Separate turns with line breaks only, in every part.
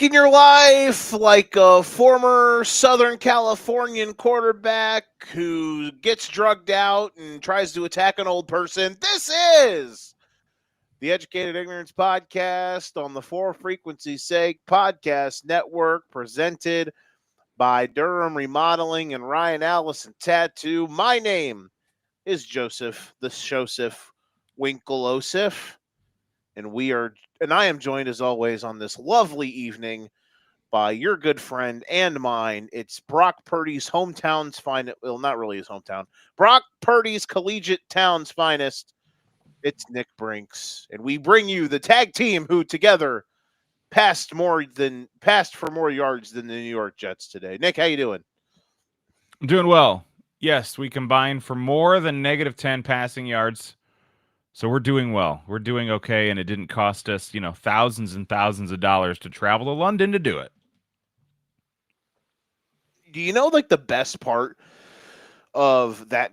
in your life like a former Southern Californian quarterback who gets drugged out and tries to attack an old person? This is the Educated Ignorance Podcast on the For Frequency's Sake Podcast Network, presented by Durham Remodeling and Ryan Allison Tattoo. My name is Joseph, the Joseph Winkelosif, and I am joined as always on this lovely evening by your good friend and mine. It's Brock Purdy's hometown's finest. Well, not really his hometown. Brock Purdy's collegiate town's finest. It's Nick Brinks, and we bring you the tag team who together passed for more yards than the New York Jets today. Nick, how you doing?
I'm doing well. Yes, we combined for more than negative 10 passing yards. So we're doing well. We're doing okay, and it didn't cost us, thousands and thousands of dollars to travel to London to do it.
Do you know like the best part of that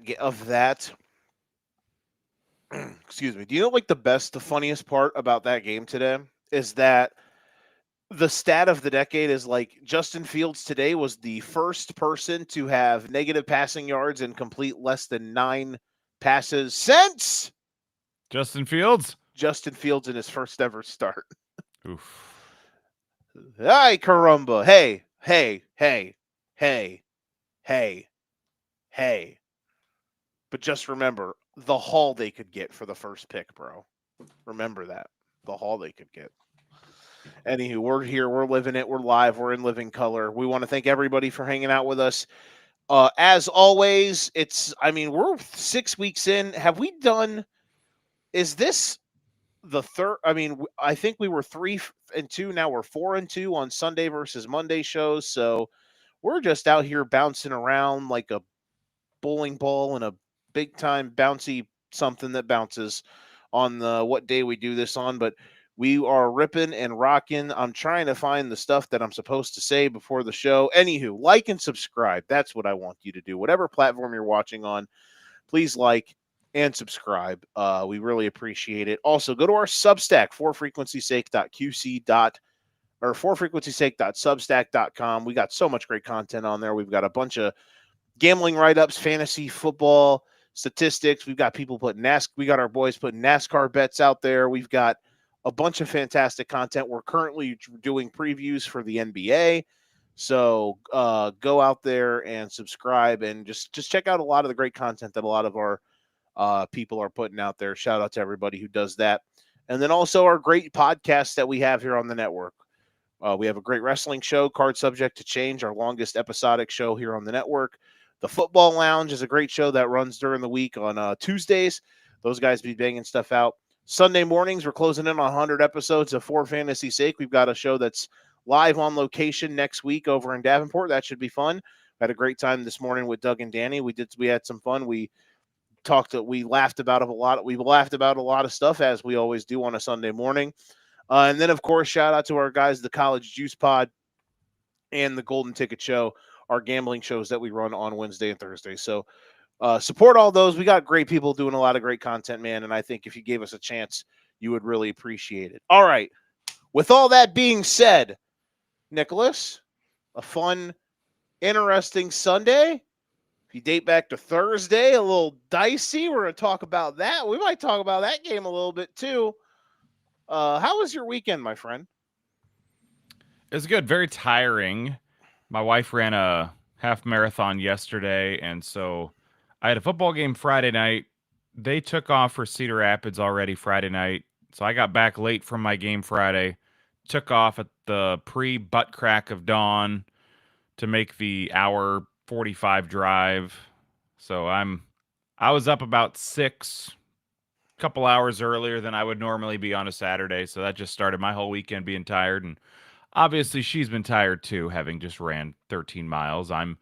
excuse me. Do you know like the funniest part about that game today is that the stat of the decade is like Justin Fields today was the first person to have negative passing yards and complete less than 9 passes since
Justin Fields
in his first ever start.
Oof.
Ay, caramba. Hey. But just remember the haul they could get for the first pick, bro. Remember that. The haul they could get. Anywho, we're here. We're living it. We're live. We're in living color. We want to thank everybody for hanging out with us. As always, we're 6 weeks in. Is this the third? I think we were 3-2. Now we're 4-2 on Sunday versus Monday shows. So we're just out here bouncing around like a bowling ball and a big time bouncy something that bounces on what day we do this on. But we are ripping and rocking. I'm trying to find the stuff that I'm supposed to say before the show. Anywho, like and subscribe. That's what I want you to do. Whatever platform you're watching on, please like and subscribe. We really appreciate it. Also, go to our Substack, forfrequencysake.substack.com. We got so much great content on there. We've got a bunch of gambling write-ups, fantasy football statistics. We've got people we got our boys putting NASCAR bets out there. We've got a bunch of fantastic content. We're currently doing previews for the NBA. So go out there and subscribe and just check out a lot of the great content that a lot of our people are putting out there. Shout out to everybody who does that. And then also our great podcasts that we have here on the network. We have a great wrestling show, Card Subject to Change, our longest episodic show here on the network. The Football Lounge is a great show that runs during the week on Tuesdays. Those guys be banging stuff out. Sunday mornings, we're closing in on 100 episodes of For Fantasy's Sake. We've got a show that's live on location next week over in Davenport. That should be fun. Had a great time this morning with Doug and Danny. We had some fun. We laughed about a lot of stuff, as we always do on a Sunday morning. And then, of course, shout out to our guys, the College Juice Pod and the Golden Ticket Show, our gambling shows that we run on Wednesday and Thursday. So support all those. We got great people doing a lot of great content, man. And I think if you gave us a chance, you would really appreciate it. All right. With all that being said, Nicholas, a fun, interesting Sunday. If you date back to Thursday, a little dicey. We're going to talk about that. We might talk about that game a little bit too. How was your weekend, my friend?
It was good. Very tiring. My wife ran a half marathon yesterday, and so I had a football game Friday night. They took off for Cedar Rapids already Friday night, so I got back late from my game Friday. Took off at the pre-butt crack of dawn to make the hour 45 drive. So I was up about 6, a couple hours earlier than I would normally be on a Saturday. So that just started my whole weekend being tired. And obviously she's been tired too, having just ran 13 miles. I'm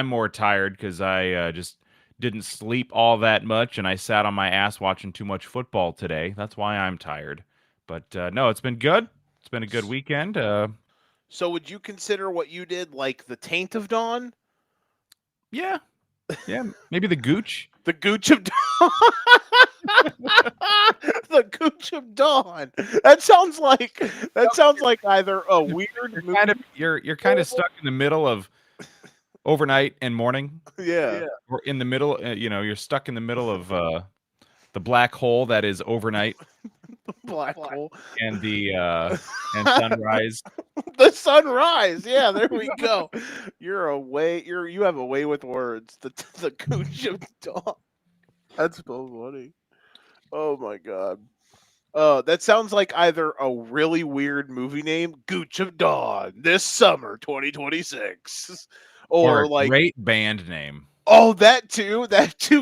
more tired because I just didn't sleep all that much, and I sat on my ass watching too much football today. That's why I'm tired. But no, it's been good. It's been a good weekend.
So would you consider what you did like the taint of dawn?
Yeah, maybe the gooch.
The gooch of dawn. The Gooch of Dawn. That sounds like either a weird
You're kind of stuck in the middle of overnight and morning,
yeah.
or in the middle. You're stuck in the middle of the black hole that is overnight
Black hole.
and the and sunrise.
The sunrise. Yeah, there we go. You have a way with words. The Gooch of Dawn. That's so funny. Oh my god. That sounds like either a really weird movie name, Gooch of Dawn, this summer 2026,
Or
or
a
like
great band name.
oh that too,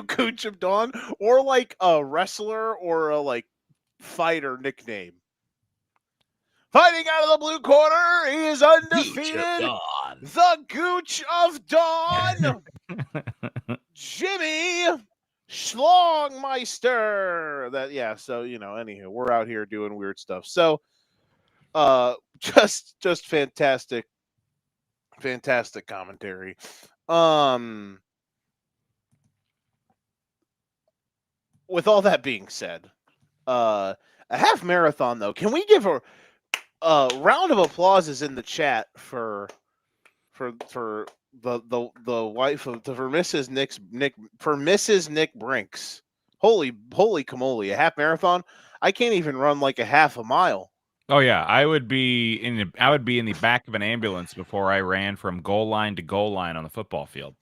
Gooch of Dawn, or like a wrestler or a like fighter nickname. Fighting out of the blue corner, he is undefeated. The Gooch of Dawn, Jimmy Schlongmeister. So anywho, we're out here doing weird stuff. So just fantastic commentary. With all that being said, a half marathon though. Can we give a round of applause is in the chat for the wife of for Mrs. Nick Brinks. Holy camoli, a half marathon. I can't even run like a half a mile.
Oh yeah, I would be in the back of an ambulance before I ran from goal line to goal line on the football field.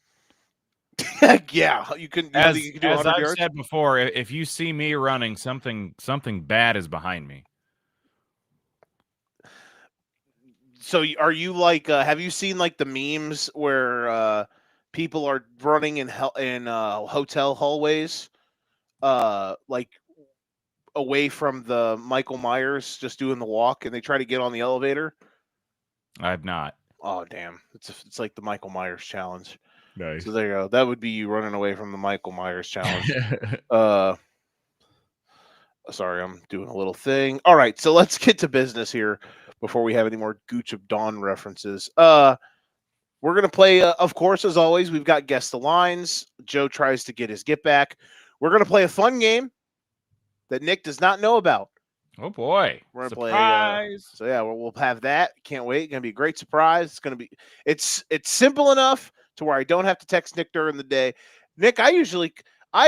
Yeah, you can.
As
You can do 100
I've
yards?
said before, if you see me running, something bad is behind me.
So are you like? Have you seen like the memes where people are running in hotel hallways, like away from the Michael Myers, just doing the walk, and they try to get on the elevator?
I've not.
Oh damn! It's like the Michael Myers challenge.
Nice.
So there you go. That would be you running away from the Michael Myers challenge. Sorry, I'm doing a little thing. All right, so let's get to business here before we have any more Gooch of Dawn references. We're gonna play, of course, as always. We've got Guess the Lines. Joe tries to get his get back. We're gonna play a fun game that Nick does not know about.
Oh boy!
We're gonna
Surprise!
play. So yeah, we'll have that. Can't wait. Gonna be a great surprise. It's simple enough to where I don't have to text Nick during the day. Nick, I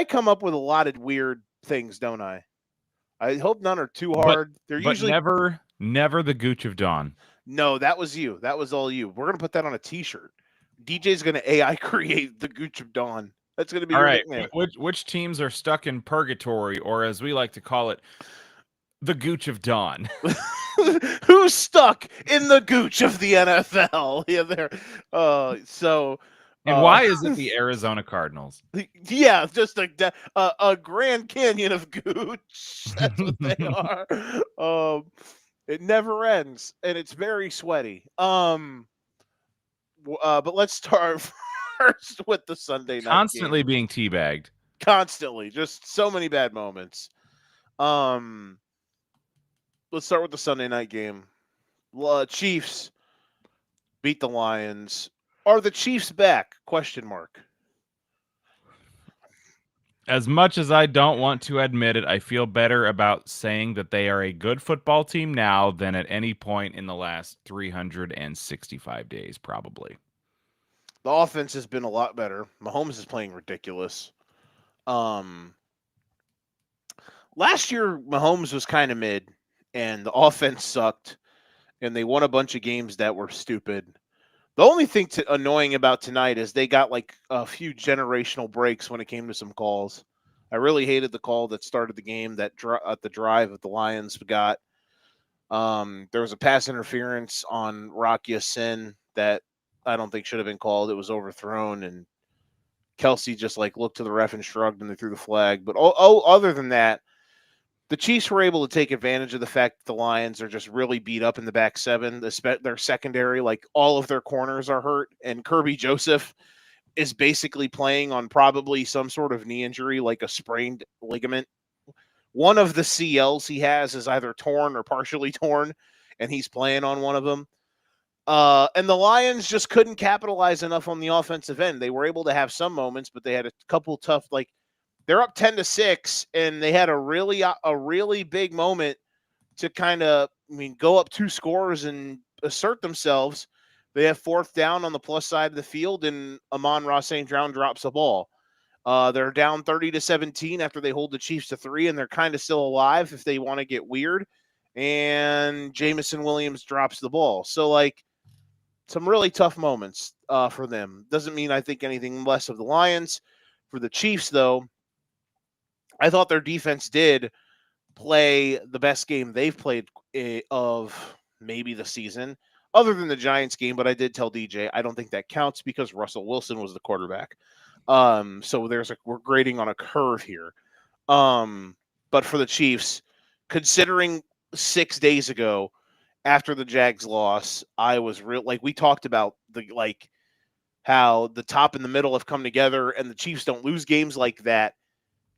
come up with a lot of weird things, don't I? I hope none are too hard. They're usually
never the Gooch of Dawn.
No, that was you. That was all you. We're gonna put that on a T-shirt. DJ's gonna AI create the Gooch of Dawn. That's gonna be
all
your
right.
nickname.
Which teams are stuck in purgatory, or as we like to call it, the Gooch of Dawn?
Who's stuck in the Gooch of the NFL? Yeah, there.
And why is it the Arizona Cardinals?
Yeah, just a Grand Canyon of Gooch. That's what they are. It never ends, and it's very sweaty. But let's start first with the Sunday night
Constantly
game.
being teabagged.
Constantly, just so many bad moments. Let's start with the Sunday night game. Chiefs beat the Lions. Are the Chiefs back? Question mark.
As much as I don't want to admit it, I feel better about saying that they are a good football team now than at any point in the last 365 days, probably.
The offense has been a lot better. Mahomes is playing ridiculous. Last year, Mahomes was kind of mid, and the offense sucked, and they won a bunch of games that were stupid. The only thing annoying about tonight is they got like a few generational breaks when it came to some calls. I really hated the call that started the game, that the drive that the Lions got. There was a pass interference on Rock Ya-Sin that I don't think should have been called. It was overthrown, and Kelsey just like looked to the ref and shrugged, and they threw the flag. But other than that, the Chiefs were able to take advantage of the fact that the Lions are just really beat up in the back seven. Their secondary, like all of their corners are hurt, and Kirby Joseph is basically playing on probably some sort of knee injury, like a sprained ligament. One of the CLs he has is either torn or partially torn, and he's playing on one of them. And the Lions just couldn't capitalize enough on the offensive end. They were able to have some moments, but they had a couple tough, like they're up 10-6, and they had a really big moment to kind of, go up 2 scores and assert themselves. They have 4th down on the plus side of the field, and Amon-Ra St. Brown drops the ball. They're down 30-17 after they hold the Chiefs to 3, and they're kind of still alive if they want to get weird. And Jameson Williams drops the ball. So, like, some really tough moments for them. Doesn't mean I think anything less of the Lions. For the Chiefs, though, I thought their defense did play the best game they've played of maybe the season, other than the Giants game. But I did tell DJ I don't think that counts because Russell Wilson was the quarterback. So we're grading on a curve here. But for the Chiefs, considering 6 days ago after the Jags loss, I was we talked about how the top and the middle have come together, and the Chiefs don't lose games like that.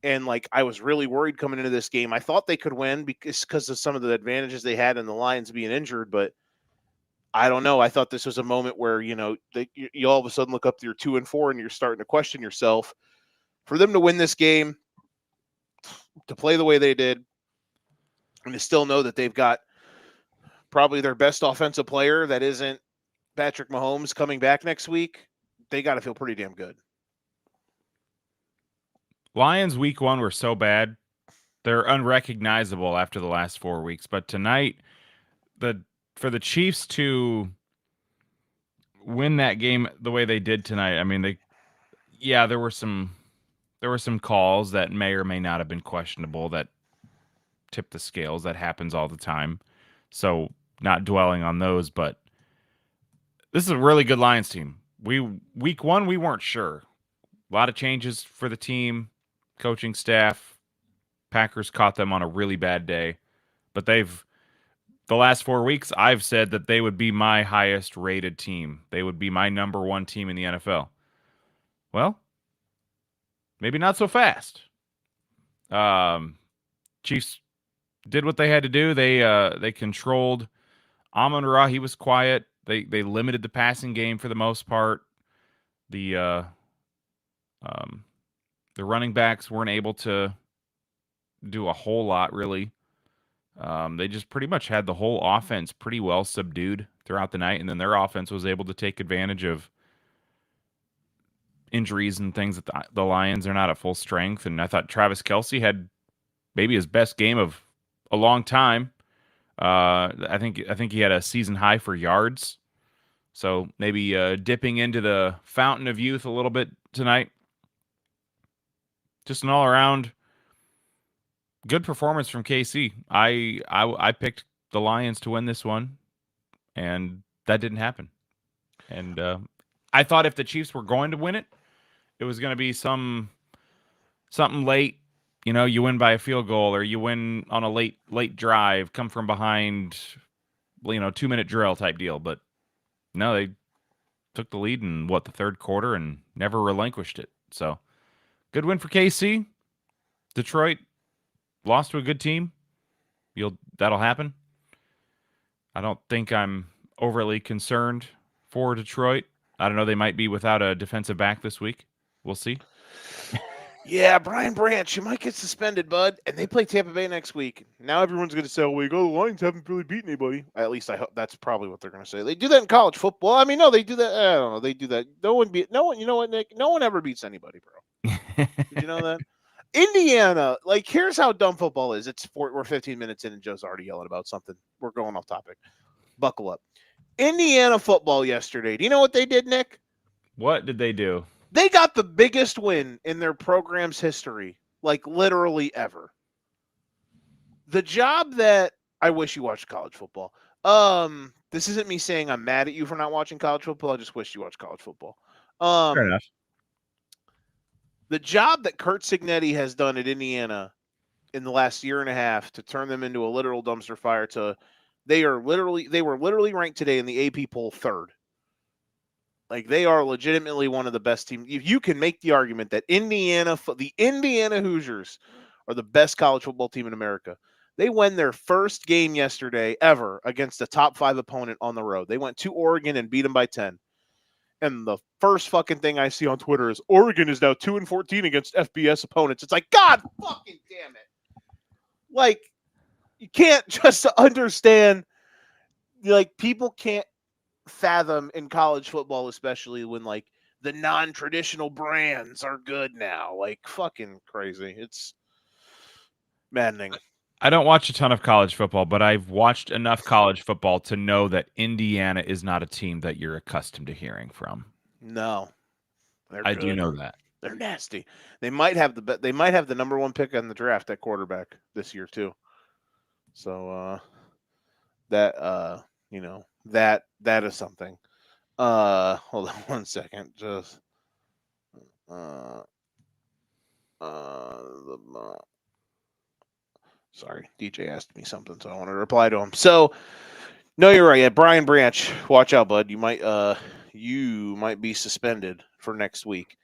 And I was really worried coming into this game. I thought they could win because of some of the advantages they had in the Lions being injured, but I don't know. I thought this was a moment where, you all of a sudden look up to your 2-4 and you're starting to question yourself. For them to win this game, to play the way they did, and to still know that they've got probably their best offensive player that isn't Patrick Mahomes coming back next week, they got to feel pretty damn good.
Lions week 1 were so bad. They're unrecognizable after the last 4 weeks. But tonight, for the Chiefs to win that game the way they did tonight, there were some calls that may or may not have been questionable that tipped the scales. That happens all the time. So not dwelling on those, but this is a really good Lions team. Week 1, we weren't sure. A lot of changes for the team, coaching staff. Packers caught them on a really bad day, but the last 4 weeks, I've said that they would be my highest rated team. They would be my number 1 team in the NFL. Well, maybe not so fast. Chiefs did what they had to do. They controlled Amon-Ra. He was quiet. They limited the passing game for the most part. The running backs weren't able to do a whole lot, really. They just pretty much had the whole offense pretty well subdued throughout the night, and then their offense was able to take advantage of injuries and things that the Lions are not at full strength. And I thought Travis Kelce had maybe his best game of a long time. I think he had a season high for yards. So maybe dipping into the fountain of youth a little bit tonight. Just an all-around good performance from KC. I picked the Lions to win this one, and that didn't happen. And I thought if the Chiefs were going to win it, it was going to be something late. You win by a field goal, or you win on a late drive, come from behind, 2-minute drill type deal. But no, they took the lead in the third quarter and never relinquished it. So good win for KC. Detroit lost to a good team. That'll happen. I don't think I'm overly concerned for Detroit. I don't know. They might be without a defensive back this week. We'll see.
Yeah, Brian Branch, you might get suspended, bud. And they play Tampa Bay next week. Now everyone's going to say, the Lions haven't really beaten anybody. At least I hope that's probably what they're going to say. They do that in college football. No, they do that. I don't know. They do that. No one, you know what, Nick? No one ever beats anybody, bro. Did you know that? Indiana, here's how dumb football is. We're 15 minutes in and Joe's already yelling about something. We're going off topic. Buckle up. Indiana football yesterday. Do you know what they did, Nick?
What did they do?
They got the biggest win in their program's history, literally ever. The job that I wish you watched college football. This isn't me saying I'm mad at you for not watching college football. I just wish you watched college football.
Fair enough.
The job that Curt Cignetti has done at Indiana in the last year and a half to turn them into a literal dumpster fire they were literally ranked today in the AP poll 3rd. They are legitimately one of the best teams. If you can make the argument that the Indiana Hoosiers are the best college football team in America. They won their first game yesterday ever against a top 5 opponent on the road. They went to Oregon and beat them by 10. and the first fucking thing I see on Twitter is Oregon is now 2-14 against FBS opponents. It's like, God fucking damn it. Like, you can't just understand, like, people can't fathom in college football, especially when, like, the non-traditional brands are good now. Like, fucking crazy. It's maddening.
I don't watch a ton of college football, but I've watched enough college football to know that Indiana is not a team that you're accustomed to hearing from.
No.
I do know that.
They're nasty. They might have the number one pick in the draft at quarterback this year too. So that that is something. Hold on one second. Just sorry, DJ asked me something, so I want to reply to him. So no, you're right. Yeah, Brian Branch, watch out, bud. You might be suspended for next week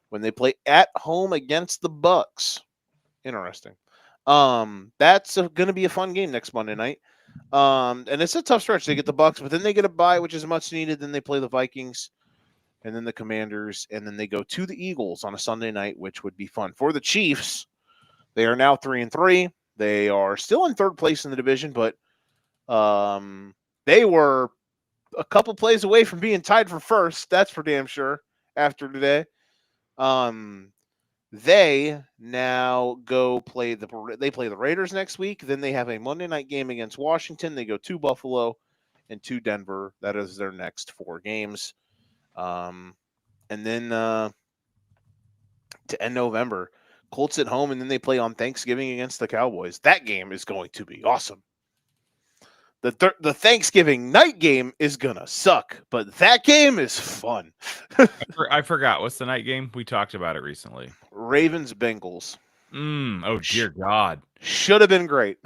when they play at home against the Bucks. Interesting. That's going to be a fun game next Monday night. And it's a tough stretch. They get the Bucks, but then they get a bye, which is much needed. Then they play the Vikings, and then the Commanders, and then they go to the Eagles on a Sunday night, which would be fun. For the Chiefs, they are now 3-3. They are still in third place in the division, but they were a couple plays away from being tied for first. That's for damn sure after today. They now play the Raiders next week. Then they have a Monday night game against Washington. They go to Buffalo and to Denver. That is their next 4 games. And then to end November, Colts at home, and then they play on Thanksgiving against the Cowboys. That game is going to be awesome. The Thanksgiving night game is gonna suck, but that game is fun.
I forgot. What's the night game? We talked about it recently.
Ravens Bengals.
Oh dear God!
Should have been great.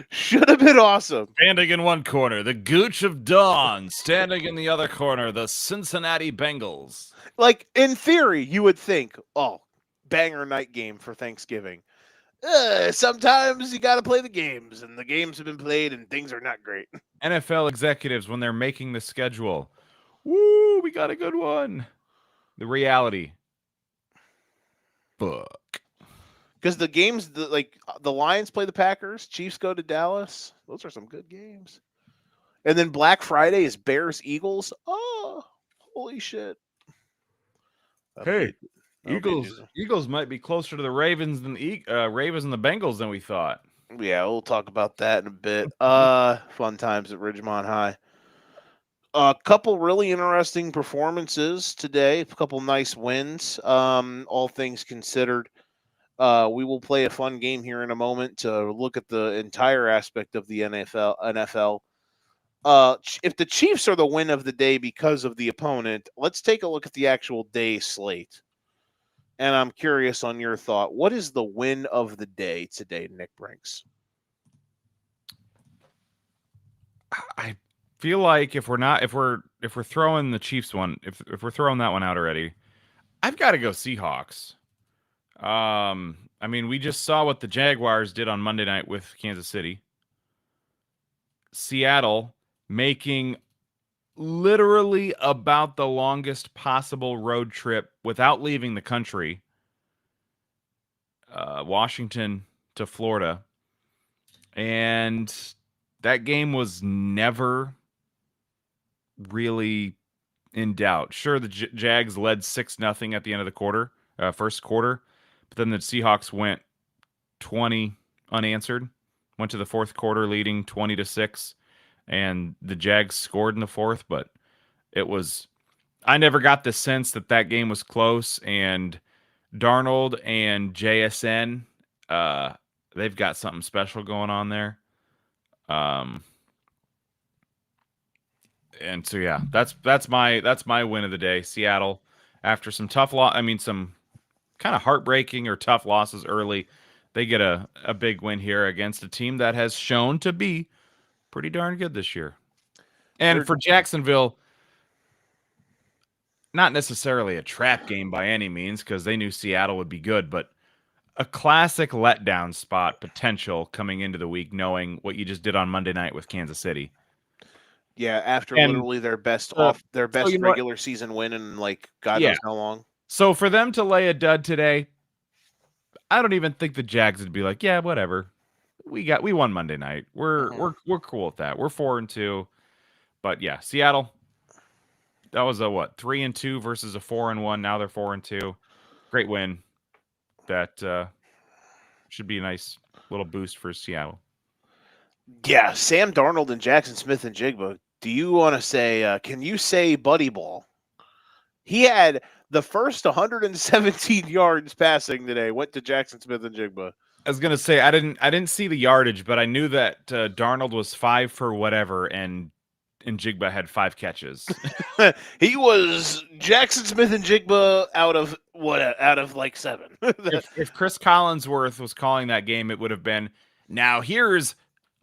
Should have been awesome.
Standing in one corner, the Gooch of Dawn. Standing in the other corner, the Cincinnati Bengals.
Like, in theory, you would think, oh, banger night game for Thanksgiving. Sometimes you got to play the games, and the games have been played, and things are not great.
NFL executives, when they're making the schedule, woo, we got a good one. The reality, fuck.
Because the games, the Lions play the Packers, Chiefs go to Dallas. Those are some good games. And then Black Friday is Bears Eagles. Oh, holy shit!
Hey. Eagles might be closer to the Ravens than Ravens and the Bengals than we thought.
Yeah, we'll talk about that in a bit. Fun times at Ridgemont High. A couple really interesting performances today. A couple nice wins. All things considered, we will play a fun game here in a moment to look at the entire aspect of the NFL. If the Chiefs are the win of the day because of the opponent, let's take a look at the actual day slate. And I'm curious on your thought. What is the win of the day today, Nick Brinks?
I feel like if we're throwing the Chiefs one, if we're throwing that one out already, I've got to go Seahawks. I mean, we just saw what the Jaguars did on Monday night with Kansas City. Seattle making literally about the longest possible road trip without leaving the country. Washington to Florida. And that game was never really in doubt. Sure, the Jags led 6-0 at the end of the first quarter, but then the Seahawks went 20 unanswered, went to the fourth quarter leading 20-6. And the Jags scored in the fourth, but I never got the sense that game was close. And Darnold and JSN, they've got something special going on there. And so yeah, that's my win of the day. Seattle, after some tough some kind of heartbreaking or tough losses early, they get a big win here against a team that has shown to be pretty darn good this year. And for Jacksonville, not necessarily a trap game by any means, because they knew Seattle would be good, but a classic letdown spot potential coming into the week, knowing what you just did on Monday night with Kansas City.
Yeah, after
And
literally their best
uh, so you know what?
regular season win in like God
Yeah.
knows how long.
So for them to lay a dud today, I don't even think the Jags would be like, yeah, whatever. We won Monday night. We're
Mhm.
we're we're cool with that. We're 4-2. But yeah, Seattle, that was a what, 3-2 versus a 4-1. Now they're 4-2. Great win. That should be a nice little boost for Seattle.
Yeah, Sam Darnold and Jackson Smith and Jigba. Do you want to say? Can you say Buddy Ball? He had the first 117 yards passing today. Went to Jackson Smith and Jigba.
I was gonna say I didn't see the yardage, but I knew that Darnold was 5 for whatever, and Jigba had 5 catches.
He was Jackson Smith and Jigba out of what? Out of like 7.
If Chris Collinsworth was calling that game, it would have been, now here's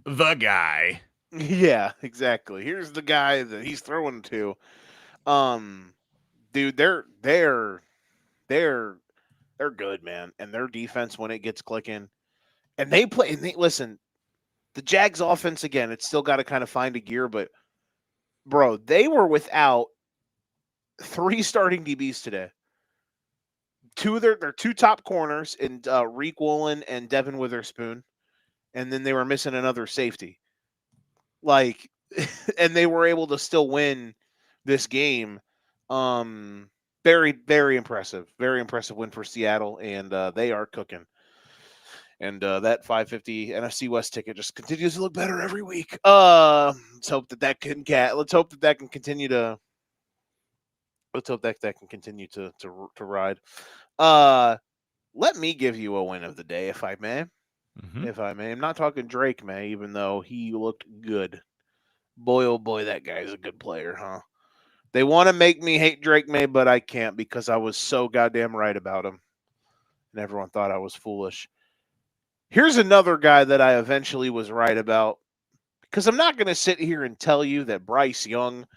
the guy.
Yeah, exactly. Here's the guy that he's throwing to. Um, dude, they're they're good, man, and their defense when it gets clicking, and they play. And they, listen, the Jags offense again. It's still got to kind of find a gear, but bro, they were without 3 starting DBs today. Two of their 2 top corners in Reek Woolen and Devin Witherspoon, and then they were missing another safety. Like, and they were able to still win this game. Very, very impressive. Very impressive win for Seattle, and they are cooking. And that 550 NFC West ticket just continues to look better every week. Let's hope that can let's hope that can continue to. Let's hope that can continue to ride. Let me give you a win of the day, if I may.
Mm-hmm.
If I may, I'm not talking Drake May, even though he looked good. Boy, oh boy, that guy's a good player, huh? They want to make me hate Drake May, but I can't because I was so goddamn right about him. And everyone thought I was foolish. Here's another guy that I eventually was right about because I'm not going to sit here and tell you that Bryce Young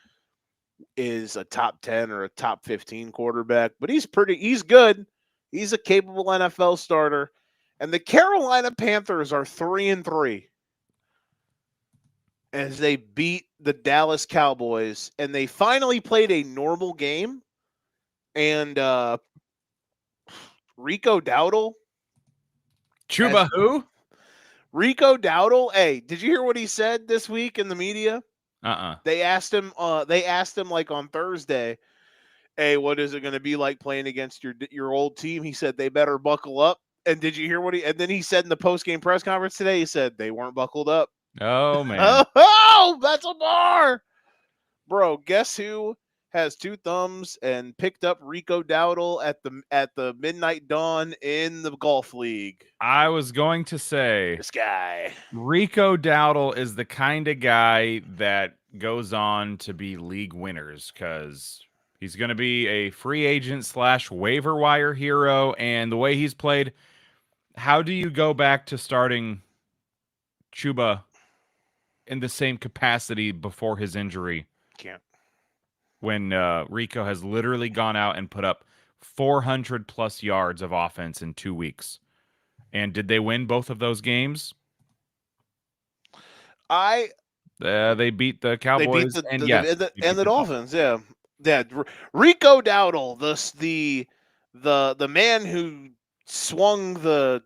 is a top 10 or a top 15 quarterback, but he's good. He's a capable NFL starter. And the Carolina Panthers are 3-3 as they beat the Dallas Cowboys, and they finally played a normal game. And Rico Dowdle,
Chuba who?
Rico Dowdle. Hey, did you hear what he said this week in the media? They asked him. Like on Thursday, hey, what is it going to be like playing against your old team? He said they better buckle up. And did you hear what he? And then he said in the post game press conference today, he said they weren't buckled up.
Oh man.
Oh, that's a bar, bro. Guess who has 2 thumbs and picked up Rico Dowdle at the midnight dawn in the golf league?
I was going to say
This guy.
Rico Dowdle is the kind of guy that goes on to be league winners because he's going to be a free agent / waiver wire hero. And the way he's played, how do you go back to starting Chuba in the same capacity before his injury?
Can't.
When Rico has literally gone out and put up 400 plus yards of offense in 2 weeks. And did they win both of those games? They beat the Cowboys
the Dolphins. Yeah, yeah. Rico Dowdle, the man who swung the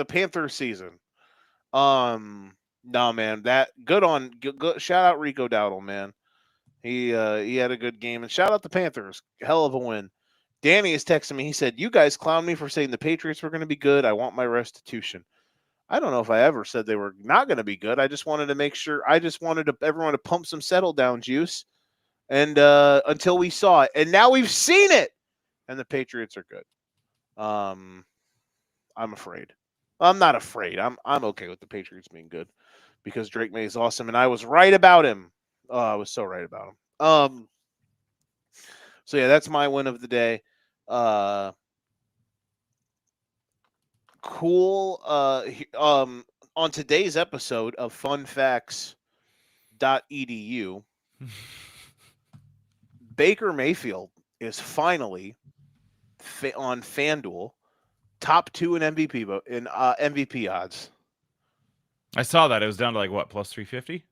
Panther season. No man, that good on. Good, shout out Rico Dowdle, man. He had a good game, and shout out the Panthers. Hell of a win. Danny is texting me. He said, "You guys clown me for saying the Patriots were going to be good. I want my restitution." I don't know if I ever said they were not going to be good. I just wanted to make sure. I just wanted everyone to pump some settle down juice, and until we saw it, and now we've seen it, and the Patriots are good. I'm afraid. I'm not afraid. I'm okay with the Patriots being good because Drake May is awesome, and I was right about him. Oh, I was so right about him. So yeah, that's my win of the day. Cool. On today's episode of funfacts.edu, Baker Mayfield is finally on FanDuel top 2 in MVP odds.
I saw that. It was down to like what, plus 350?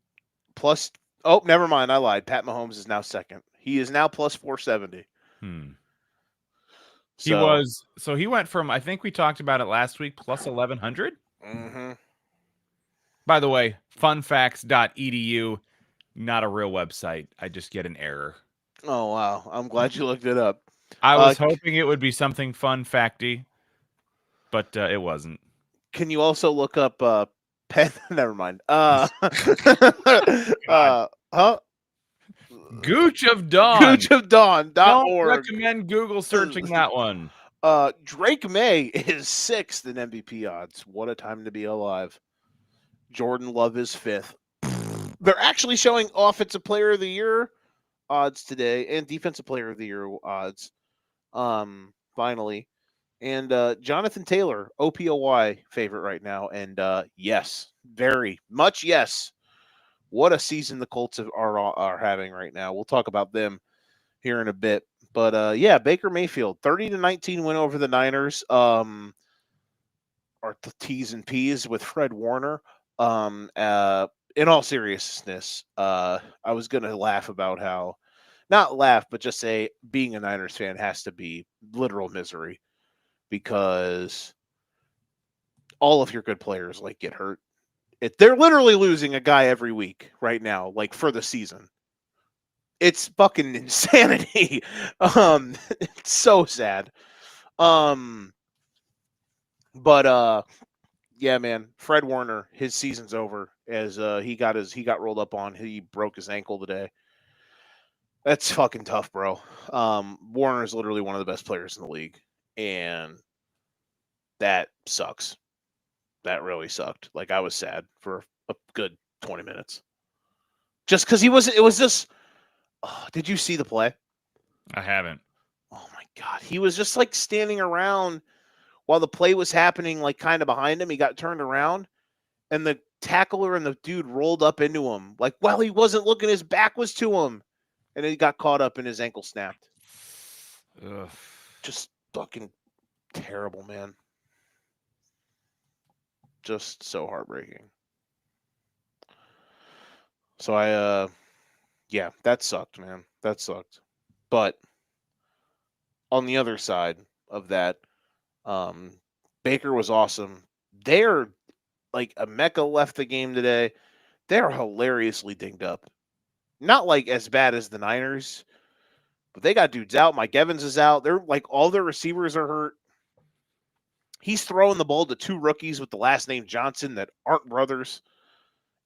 Plus Oh, never mind. I lied. Pat Mahomes is now second. He is now plus 470.
He
So,
was he went from, I think we talked about it last week, plus 1100. By the way, funfacts.edu, not a real website. I just get an error.
oh wow, I'm glad you looked it up.
I was hoping it would be something fun facty, but it wasn't.
Can you also look up Penn? Never mind. Huh?
Gooch of Dawn.
Goochofdawn.org.
Don't recommend Google searching that one.
Drake May is sixth in MVP odds. What a time to be alive. Jordan Love is fifth. They're actually showing Offensive Player of the Year odds today and Defensive Player of the Year odds. Finally. And Jonathan Taylor, OPOY favorite right now. And yes, very much yes. What a season the Colts are having right now. We'll talk about them here in a bit. But yeah, Baker Mayfield, 30-19 win over the Niners. Are the T's and P's with Fred Warner. In all seriousness, I was gonna laugh about how, not laugh, but just say being a Niners fan has to be literal misery because all of your good players like get hurt. They're literally losing a guy every week right now, like for the season. It's fucking insanity. It's so sad. But yeah, man, Fred Warner, his season's over as he got rolled up on. He broke his ankle today. That's fucking tough, bro. Warner is literally one of the best players in the league, and that sucks. That really sucked. Like I was sad for a good 20 minutes, just because he was. It was just. Oh, did you see the play?
I haven't.
Oh my god, he was just like standing around while the play was happening, like kind of behind him. He got turned around, and the tackler and the dude rolled up into him. Like while he wasn't looking, his back was to him, and then he got caught up and his ankle snapped.
Ugh.
Just fucking terrible, man. Just so heartbreaking. So yeah, that sucked, man. That sucked. But on the other side of that, Baker was awesome. They're like Emeka left the game today. They're hilariously dinged up. Not like as bad as the Niners, but they got dudes out. Mike Evans is out. They're like all their receivers are hurt. He's throwing the ball to two rookies with the last name Johnson that aren't brothers,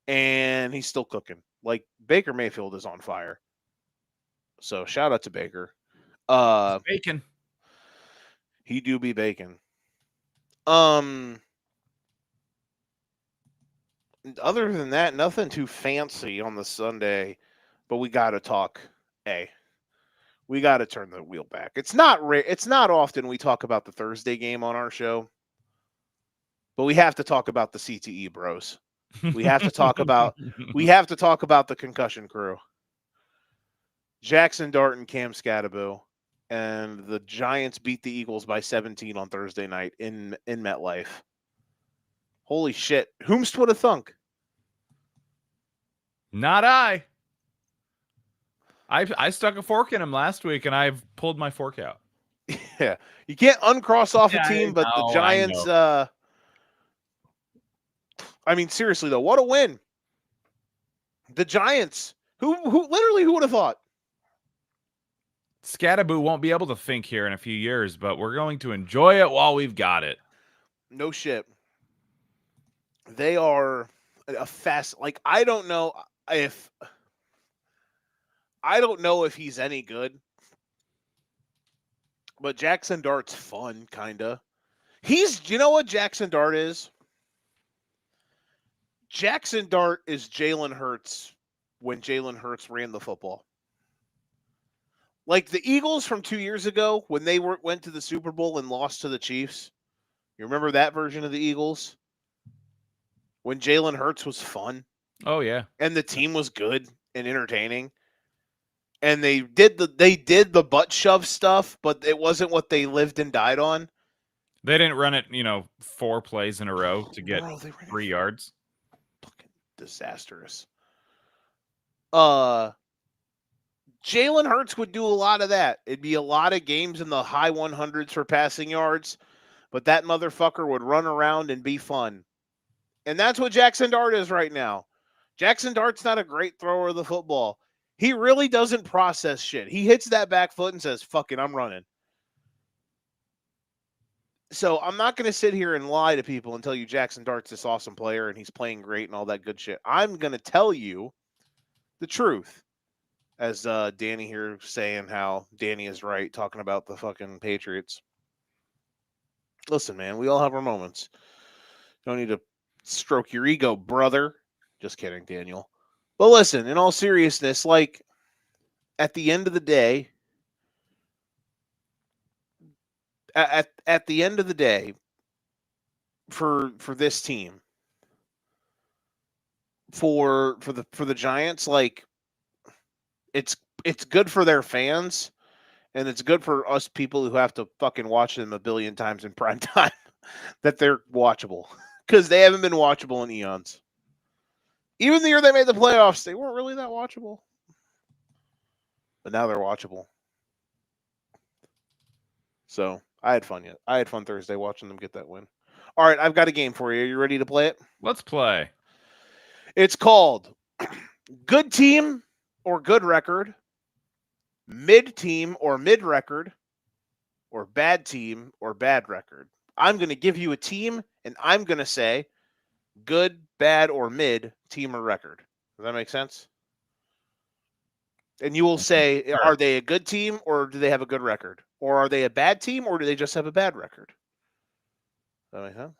and he's still cooking. Like Baker Mayfield is on fire. So shout out to Baker.
Bacon.
He do be bacon. Other than that, nothing too fancy on the Sunday, but we got to talk. Hey, we got to turn the wheel back. It's not It's not often we talk about the Thursday game on our show, but we have to talk about the CTE bros. We have to talk about the concussion crew. Jackson Dart and Cam Scatterbo, and the Giants beat the Eagles by 17 on Thursday night in MetLife. Holy shit. Whomst would have thunk?
Not I. I stuck a fork in him last week, and I've pulled my fork out.
Yeah. You can't uncross off a team, but the Giants, I mean, seriously, though, what a win. The Giants, who would have thought?
Scattaboo won't be able to think here in a few years, but we're going to enjoy it while we've got it.
No shit. They are a fast. Like I don't know if he's any good, but Jackson Dart's fun, kinda. You know what Jackson Dart is? Jackson Dart is Jalen Hurts when Jalen Hurts ran the football. Like the Eagles from 2 years ago when they went to the Super Bowl and lost to the Chiefs. You remember that version of the Eagles? When Jalen Hurts was fun.
Oh yeah.
And the team was good and entertaining. And they did the butt shove stuff, but it wasn't what they lived and died on.
They didn't run it, 4 plays in a row to get 3 yards.
Fucking disastrous. Jalen Hurts would do a lot of that. It'd be a lot of games in the high 100s for passing yards, but that motherfucker would run around and be fun. And that's what Jackson Dart is right now. Jackson Dart's not a great thrower of the football. He really doesn't process shit. He hits that back foot and says, fuck it, I'm running. So I'm not going to sit here and lie to people and tell you Jackson Dart's this awesome player and he's playing great and all that good shit. I'm going to tell you the truth. As Danny here saying how Danny is right, talking about the fucking Patriots. Listen, man, we all have our moments. Don't need to stroke your ego, brother. Just kidding, Daniel. But listen, in all seriousness, like at the end of the day, at the end of the day, for this team, for the Giants, like it's good for their fans, and it's good for us people who have to fucking watch them a billion times in prime time that they're watchable, because they haven't been watchable in eons. Even the year they made the playoffs, they weren't really that watchable, but now they're watchable. So I had fun. I had fun Thursday watching them get that win. All right, I've got a game for you. Are you ready to play it?
Let's play.
It's called Good Team or Good Record, Mid Team or Mid Record, or Bad Team or Bad Record. I'm going to give you a team, and I'm going to say good, bad, or mid team or record. Does that make sense? And you will say,
Sure.
Are they a good team or do they have a good record? Or are they a bad team or do they just have a bad record? Does that make sense?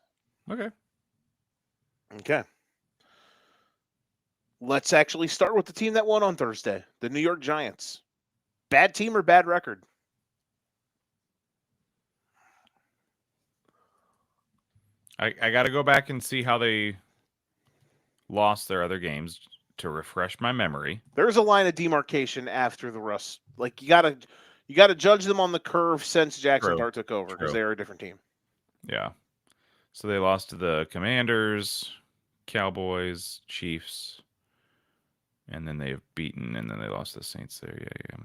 Okay.
Okay. Let's actually start with the team that won on Thursday, the New York Giants. Bad team or bad record?
I got to go back and see how they lost their other games to refresh my memory.
There's a line of demarcation after the Russ. Like you gotta judge them on the curve since Jackson Dart took over, because they are a different team.
Yeah. So they lost to the Commanders, Cowboys, Chiefs, and then they've beaten, and then they lost to the Saints there. Yeah.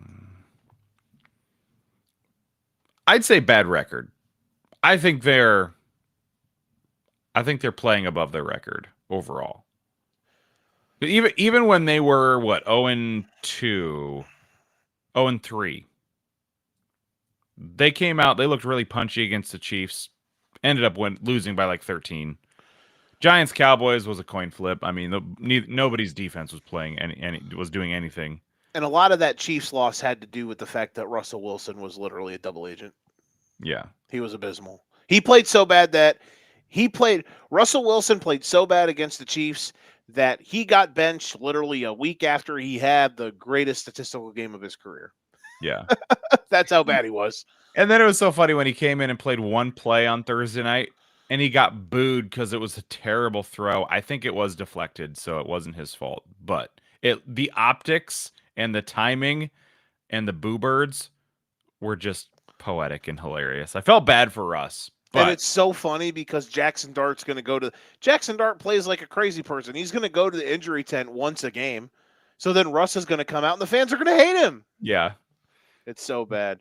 I'd say bad record. I think they're playing above their record overall. But even when they were 0-2, 0-3, they came out. They looked really punchy against the Chiefs. Ended up losing by like 13. Giants Cowboys was a coin flip. I mean, nobody's defense was playing was doing anything.
And a lot of that Chiefs loss had to do with the fact that Russell Wilson was literally a double agent.
Yeah,
he was abysmal. He played so bad that Russell Wilson played so bad against the Chiefs that he got benched literally a week after he had the greatest statistical game of his career.
Yeah.
That's how bad he was.
And then it was so funny when he came in and played one play on Thursday night and he got booed because it was a terrible throw. I think it was deflected, so it wasn't his fault. But the optics and the timing and the boo birds were just poetic and hilarious. I felt bad for Russ.
And it's so funny because Jackson Dart's going to go to – Jackson Dart plays like a crazy person. He's going to go to the injury tent once a game. So then Russ is going to come out and the fans are going to hate him.
Yeah.
It's so bad.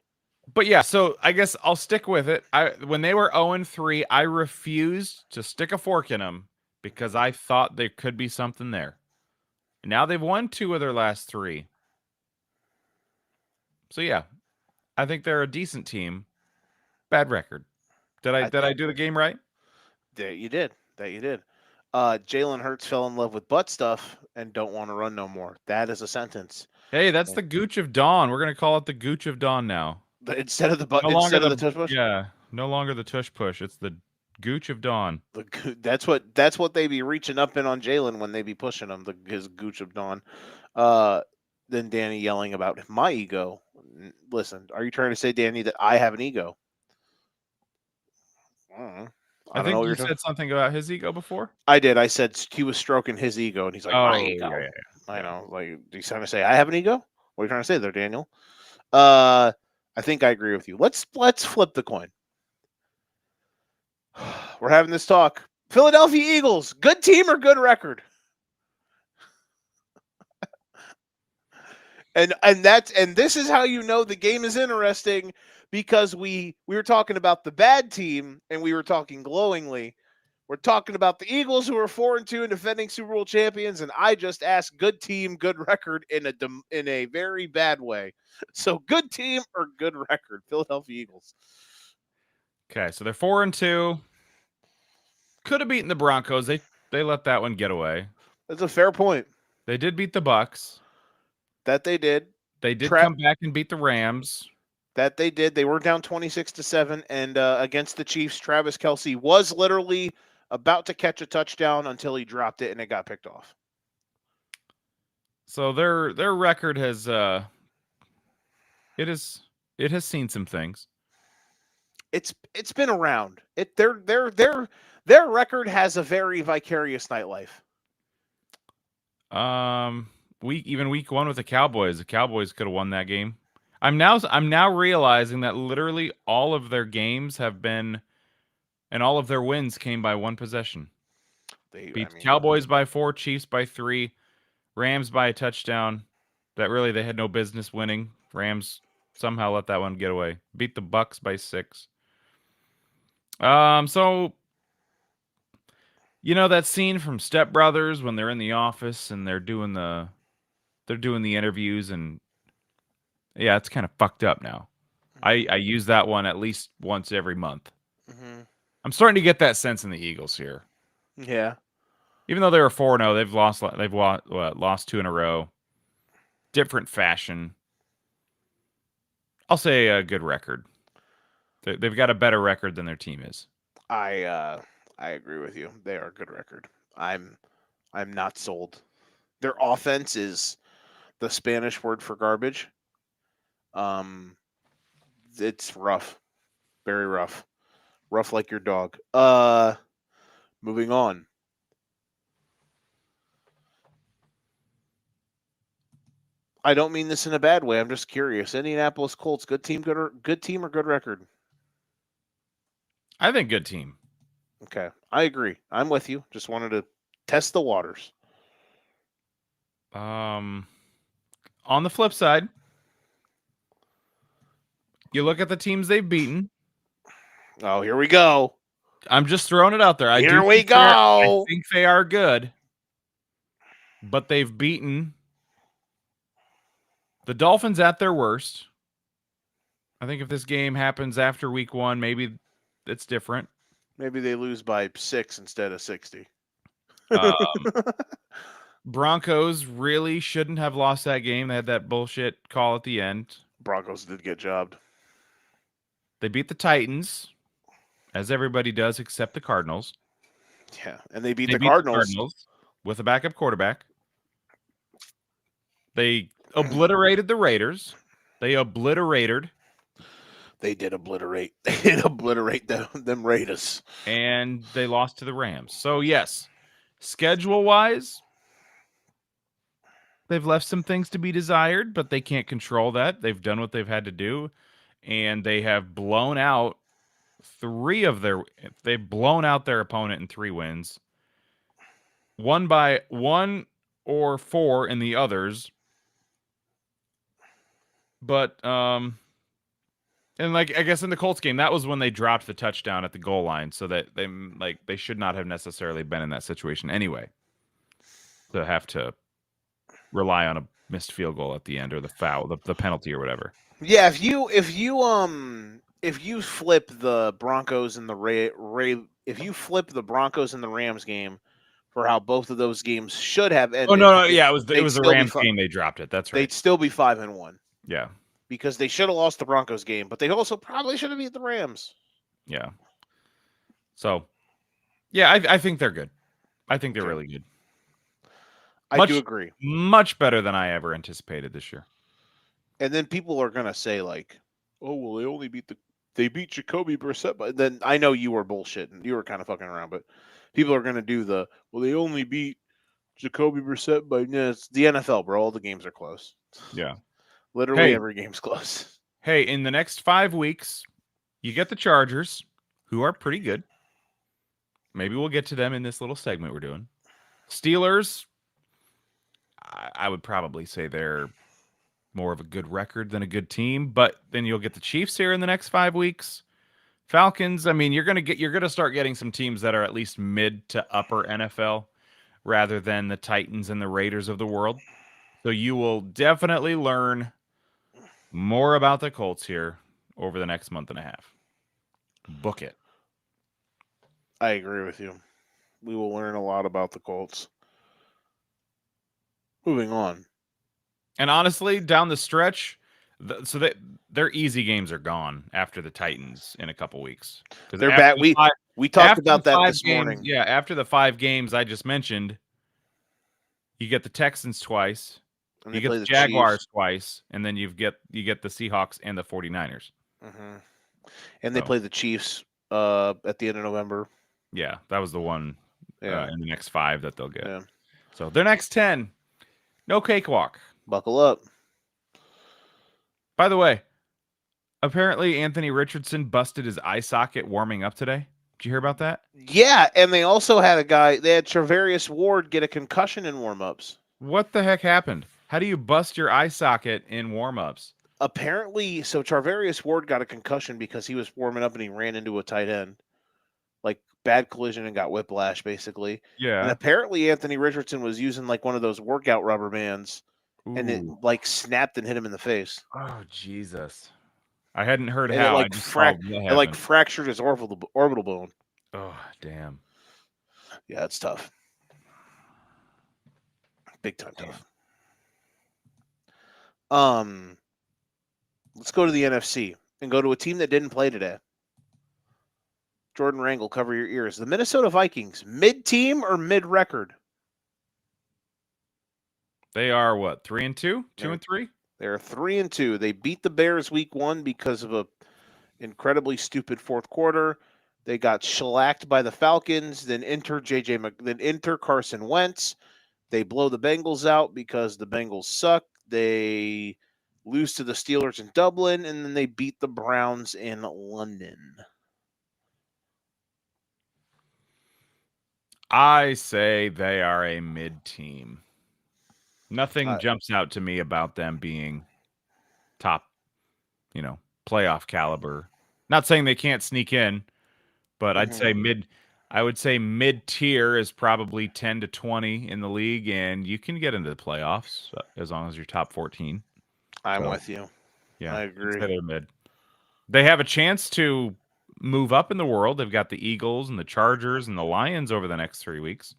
But yeah, so I guess I'll stick with it. When they were 0-3, I refused to stick a fork in them because I thought there could be something there. And now they've won 2 of their last 3. So yeah, I think they're a decent team. Bad record. Did I do the game right?
That you did. Jalen Hurts fell in love with butt stuff and don't want to run no more. That is a sentence.
Hey, that's the Gooch of Dawn. We're gonna call it the Gooch of Dawn now.
Instead of the butt, instead of the tush push.
Yeah, no longer the tush push. It's the Gooch of Dawn.
That's what they be reaching up in on Jalen when they be pushing him. His Gooch of Dawn. Then Danny yelling about my ego. Listen, are you trying to say, Danny, that I have an ego?
I think you said something about his ego before.
I did. I said he was stroking his ego, and he's like, my ego.
Yeah.
I know. Like, he's trying to say I have an ego. What are you trying to say there, Daniel? I think I agree with you. Let's flip the coin. We're having this talk. Philadelphia Eagles, good team or good record? And this is how you know the game is interesting, because we were talking about the bad team and we were talking glowingly. We're talking about the Eagles, who are 4-2 and defending Super Bowl champions, and I just asked good team, good record in a very bad way. So good team or good record, Philadelphia Eagles.
Okay, so they're 4-2. Could have beaten the Broncos. They let that one get away.
That's a fair point.
They did beat the Bucks.
That they did.
They did come back and beat the Rams.
That they did. They were down 26-7, and against the Chiefs, Travis Kelce was literally about to catch a touchdown until he dropped it and it got picked off.
So their record has it has seen some things.
It's been around. Their record has a very vicarious nightlife.
Week 1 with the Cowboys could have won that game. I'm now realizing that literally all of their games have been, and all of their wins came by one possession. They beat Cowboys by 4, Chiefs by 3, Rams by a touchdown that really they had no business winning. Rams somehow let that one get away. Beat the Bucks by 6. So you know that scene from Step Brothers when they're in the office and they're doing the interviews, and yeah, it's kind of fucked up now. Mm-hmm. I use that one at least once every month. Mm-hmm. I'm starting to get that sense in the Eagles here.
Yeah.
Even though they were 4-0, they've lost 2 in a row. Different fashion. I'll say a good record. They've got a better record than their team is.
I agree with you. They are a good record. I'm not sold. Their offense is the Spanish word for garbage. It's rough. Very rough. Rough like your dog. Moving on. I don't mean this in a bad way. I'm just curious. Indianapolis Colts, good team or good record?
I think good team.
Okay. I agree. I'm with you. Just wanted to test the waters.
On the flip side, you look at the teams they've beaten.
Oh, here we go.
I'm just throwing it out there.
Here we go.
I think they are good, but they've beaten the Dolphins at their worst. I think if this game happens after week 1, maybe it's different.
Maybe they lose by 6 instead of 60.
Broncos really shouldn't have lost that game. They had that bullshit call at the end.
Broncos did get jobbed.
They beat the Titans, as everybody does except the Cardinals.
Yeah, and they beat the Cardinals
with a backup quarterback. They obliterated the Raiders. They did obliterate them Raiders. And they lost to the Rams. So, yes, schedule-wise, they've left some things to be desired, but they can't control that. They've done what they've had to do, and they have blown out they've blown out their opponent in 3 wins. Won by 1 or 4 in the others. But and I guess in the Colts game, that was when they dropped the touchdown at the goal line, so that they should not have necessarily been in that situation anyway. To have to rely on a missed field goal at the end, or the foul, the penalty or whatever.
Yeah, if you flip the Broncos and the Broncos and the Rams game for how both of those games should have ended.
Oh no, yeah, it was the Rams game they dropped it. That's right.
They'd still be 5-1.
Yeah.
Because they should have lost the Broncos game, but they also probably should have beat the Rams.
Yeah. So, yeah, I think they're good. I think they're really good.
I do agree.
Much better than I ever anticipated this year.
And then people are gonna say like, "Oh, well, they beat Jacoby Brissett." But then I know you were bullshitting. You were kind of fucking around, but people are gonna do they only beat Jacoby Brissett by it's the NFL, bro. All the games are close.
Yeah.
Literally every game's close.
Hey, in the next 5 weeks, you get the Chargers, who are pretty good. Maybe we'll get to them in this little segment we're doing. Steelers, I would probably say they're more of a good record than a good team. But then you'll get the Chiefs here in the next 5 weeks. Falcons, I mean, you're gonna start getting some teams that are at least mid to upper NFL rather than the Titans and the Raiders of the world. So you will definitely learn more about the Colts here over the next month and a half. Book it.
I agree with you. We will learn a lot about the Colts. Moving on.
And honestly, down the stretch, their easy games are gone after the Titans in a couple weeks.
They're back. We talked about that this morning.
Yeah, after the 5 games I just mentioned, you get the Texans twice,
And
you
they
get
play
the
the
Jaguars
Chiefs.
twice, and then you get the Seahawks and the 49ers.
Mm-hmm. And they
So,
play the Chiefs at the end of November.
yeah, that was the one
Yeah.
in the next 5 that they'll get.
Yeah.
So their next 10, no cakewalk.
Buckle up.
By the way, apparently Anthony Richardson busted his eye socket warming up today. Did you hear about that?
Yeah, and they also had they had Travarius Ward get a concussion in warm-ups.
What the heck happened? How do you bust your eye socket in warm-ups?
Apparently, so Travarius Ward got a concussion because he was warming up and he ran into a tight end. Like bad collision and got whiplash, basically. And
Yeah.
apparently Anthony Richardson was using like one of those workout rubber bands and it
Ooh.
like snapped and hit him in the face.
Oh, Jesus. I hadn't heard
And
how.
it
I
like
just saw what
it like
happened.
fractured his orbital bone.
Oh, damn.
Yeah, it's tough. Big time tough. Let's go to the NFC and go to a team that didn't play today. Jordan Rangel, cover your ears. The Minnesota Vikings, mid-team or mid-record?
They are what? 3-2? 2-3?
They're 3-2. They beat the Bears week 1 because of a incredibly stupid fourth quarter. They got shellacked by the Falcons. Then enter Carson Wentz. They blow the Bengals out because the Bengals suck. They lose to the Steelers in Dublin, and then they beat the Browns in London.
I say they are a mid-team. Nothing jumps out to me about them being top, playoff caliber. Not saying they can't sneak in, but I'd say mid-tier is probably 10 to 20 in the league, and you can get into the playoffs as long as you're top 14.
I'm with you.
Yeah,
I agree.
they're mid. They have a chance to move up in the world. They've got the Eagles and the Chargers and the Lions over the next 3 weeks.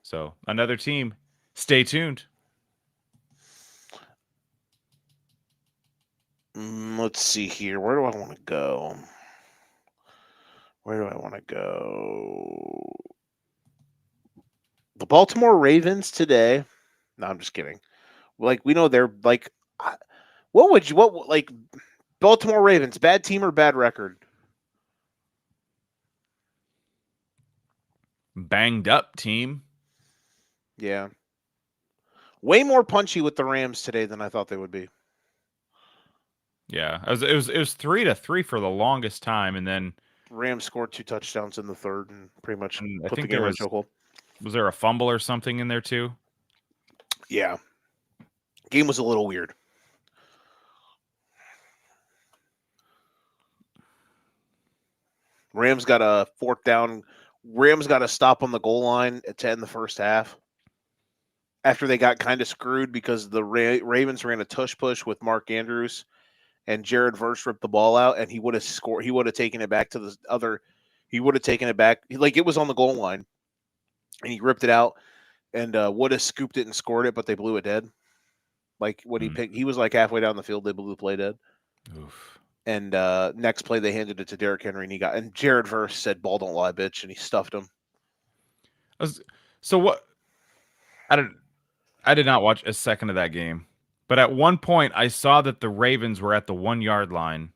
So another team. Stay tuned.
Let's see here. Where do I want to go? The Baltimore Ravens today. No, I'm just kidding. Like, we know they're like, Baltimore Ravens, bad team or bad record?
Banged up team.
Yeah. Way more punchy with the Rams today than I thought they would be.
Yeah, it was 3-3 for the longest time, and then
Rams scored 2 touchdowns in the third and pretty much
I
put the
think
game
there
in chokehold.
Was there a fumble or something in there too?
Yeah. Game was a little weird. Rams got a 4th down. Rams got a stop on the goal line to end the first half. After they got kind of screwed because the Ravens ran a tush push with Mark Andrews and Jared Verse ripped the ball out and he would have scored. He would have taken it back to the other. He would have taken it back. Like it was on the goal line and he ripped it out and would have scooped it and scored it, but they blew it dead. Like when he was like halfway down the field, they blew the play dead.
Oof.
And next play, they handed it to Derrick Henry, and Jared Verse said, "Ball don't lie, bitch," and he stuffed him.
So what? I did not watch a second of that game, but at one point I saw that the Ravens were at the 1-yard line,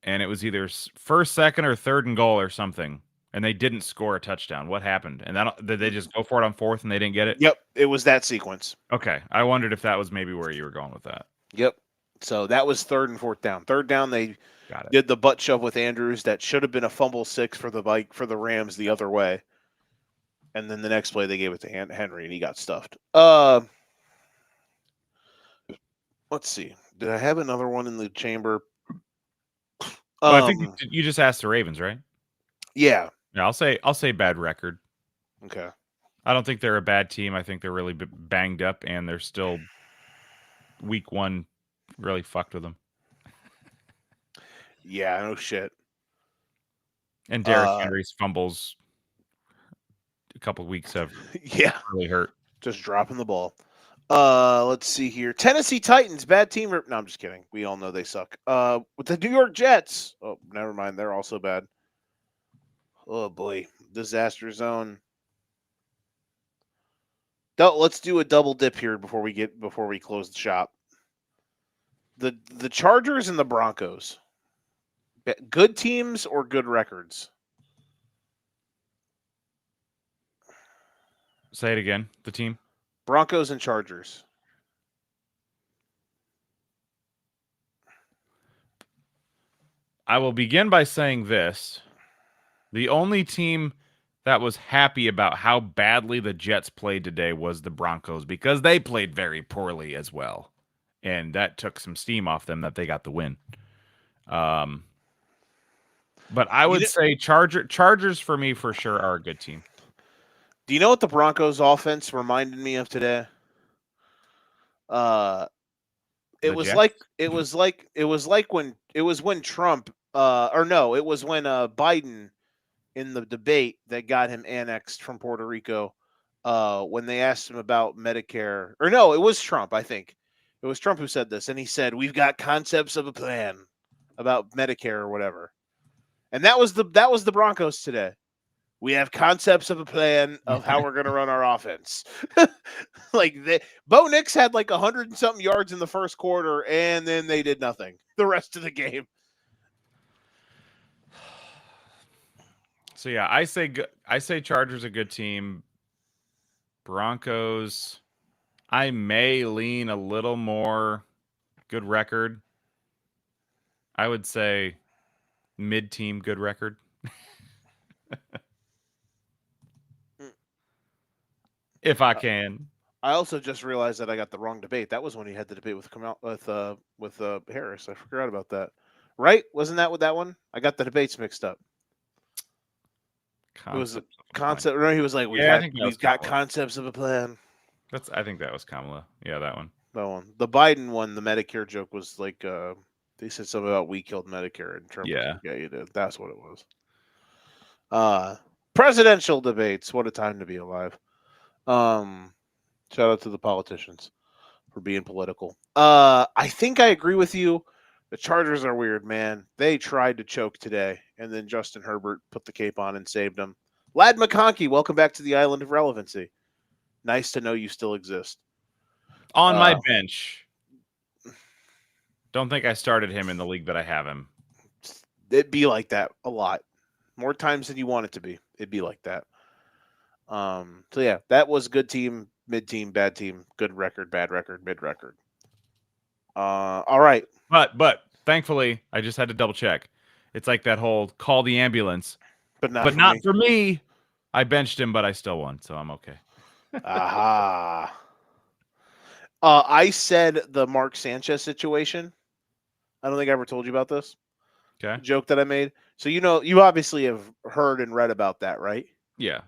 and it was either first, second, or third and goal or something, and they didn't score a touchdown. What happened? And did they just go for it on 4th and they didn't get it?
Yep, it was that sequence.
Okay, I wondered if that was maybe where you were going with that.
Yep. So that was 3rd and 4th down. 3rd down, they did the butt shove with Andrews. That should have been a fumble 6 for the Rams the other way. And then the next play, they gave it to Henry, and he got stuffed. Let's see. Did I have another one in the chamber?
Well, I think you just asked the Ravens, right?
Yeah.
Yeah, I'll say bad record.
Okay.
I don't think they're a bad team. I think they're really banged up, and they're still week one really fucked with them.
Yeah, no shit.
And Derrick Henry's fumbles a couple weeks have really hurt.
Just dropping the ball. Let's see here. Tennessee Titans, bad team. No, I'm just kidding. We all know they suck. With the New York Jets. Oh, never mind. They're also bad. Oh boy, disaster zone. Let's do a double dip here before we close the shop. The Chargers and the Broncos. Good teams or good records?
Say it again. The team.
Broncos and Chargers.
I will begin by saying this. The only team that was happy about how badly the Jets played today was the Broncos because they played very poorly as well. And that took some steam off them that they got the win. But I would say Chargers for me for sure are a good team.
Do you know what the Broncos offense reminded me of today? It was when Trump it was when Biden in the debate that got him annexed from Puerto Rico when they asked him about Medicare. Or no, it was Trump, I think. It was Trump who said this, and he said, "We've got concepts of a plan about Medicare or whatever." And that was the Broncos today. We have concepts of a plan of how we're going to run our offense. Bo Nix had like 100 and something yards in the first quarter, and then they did nothing the rest of the game.
So yeah, I say Chargers a good team. Broncos, I may lean a little more good record. I would say mid-team good record. If I can.
I also just realized that I got the wrong debate. That was when he had the debate with Harris. I forgot about that. Right? Wasn't that with that one? I got the debates mixed up. It was a concept. Remember, he was like, "We've got concepts of a plan."
I think that was Kamala. Yeah, that one.
That one. The Biden one, the Medicare joke was like, they said something about we killed Medicare, and Trump.
Yeah,
yeah, you did. That's what it was. Presidential debates. What a time to be alive. Shout out to the politicians for being political. I think I agree with you. The Chargers are weird, man. They tried to choke today, and then Justin Herbert put the cape on and saved them. Lad McConkey, welcome back to the Island of Relevancy. Nice to know you still exist.
On my bench. Don't think I started him in the league that I have him.
It'd be like that a lot. More times than you want it to be. It'd be like that. So yeah, that was good team, mid team, bad team, good record, bad record, mid record. All right.
But thankfully, I just had to double check. It's like that whole call the ambulance,
but not
for me. I benched him, but I still won, so I'm okay.
Aha. I said the Mark Sanchez situation. I don't think I ever told you about this.
Okay.
Joke that I made. So you obviously have heard and read about that, right?
Yeah.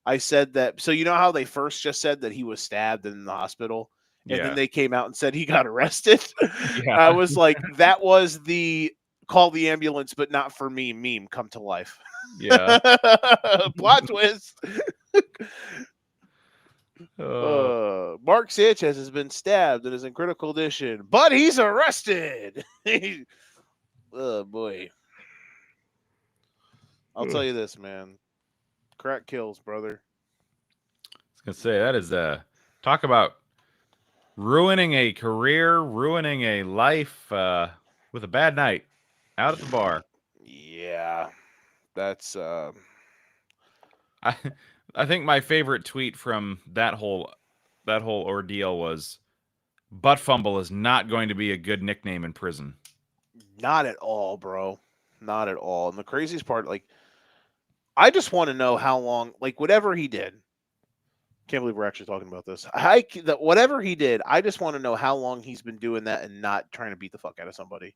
I said that. So you know how they first just said that he was stabbed in the hospital, and then they came out and said he got arrested. Yeah. I was like, that was the call the ambulance, but not for me meme come to life.
Yeah.
Plot twist. Mark Sanchez has been stabbed and is in critical condition, but he's arrested. Oh boy. I'll tell you this, man. Crack kills, brother.
I was gonna say that is talk about ruining a career, ruining a life with a bad night out at the bar.
Yeah, that's.
I think my favorite tweet from that whole ordeal was, "Butt fumble is not going to be a good nickname in prison."
Not at all, bro. Not at all. And the craziest part, like, I just want to know how long, like, whatever he did, Can't believe we're actually talking about this. Whatever he did, I just want to know how long he's been doing that and not trying to beat the fuck out of somebody.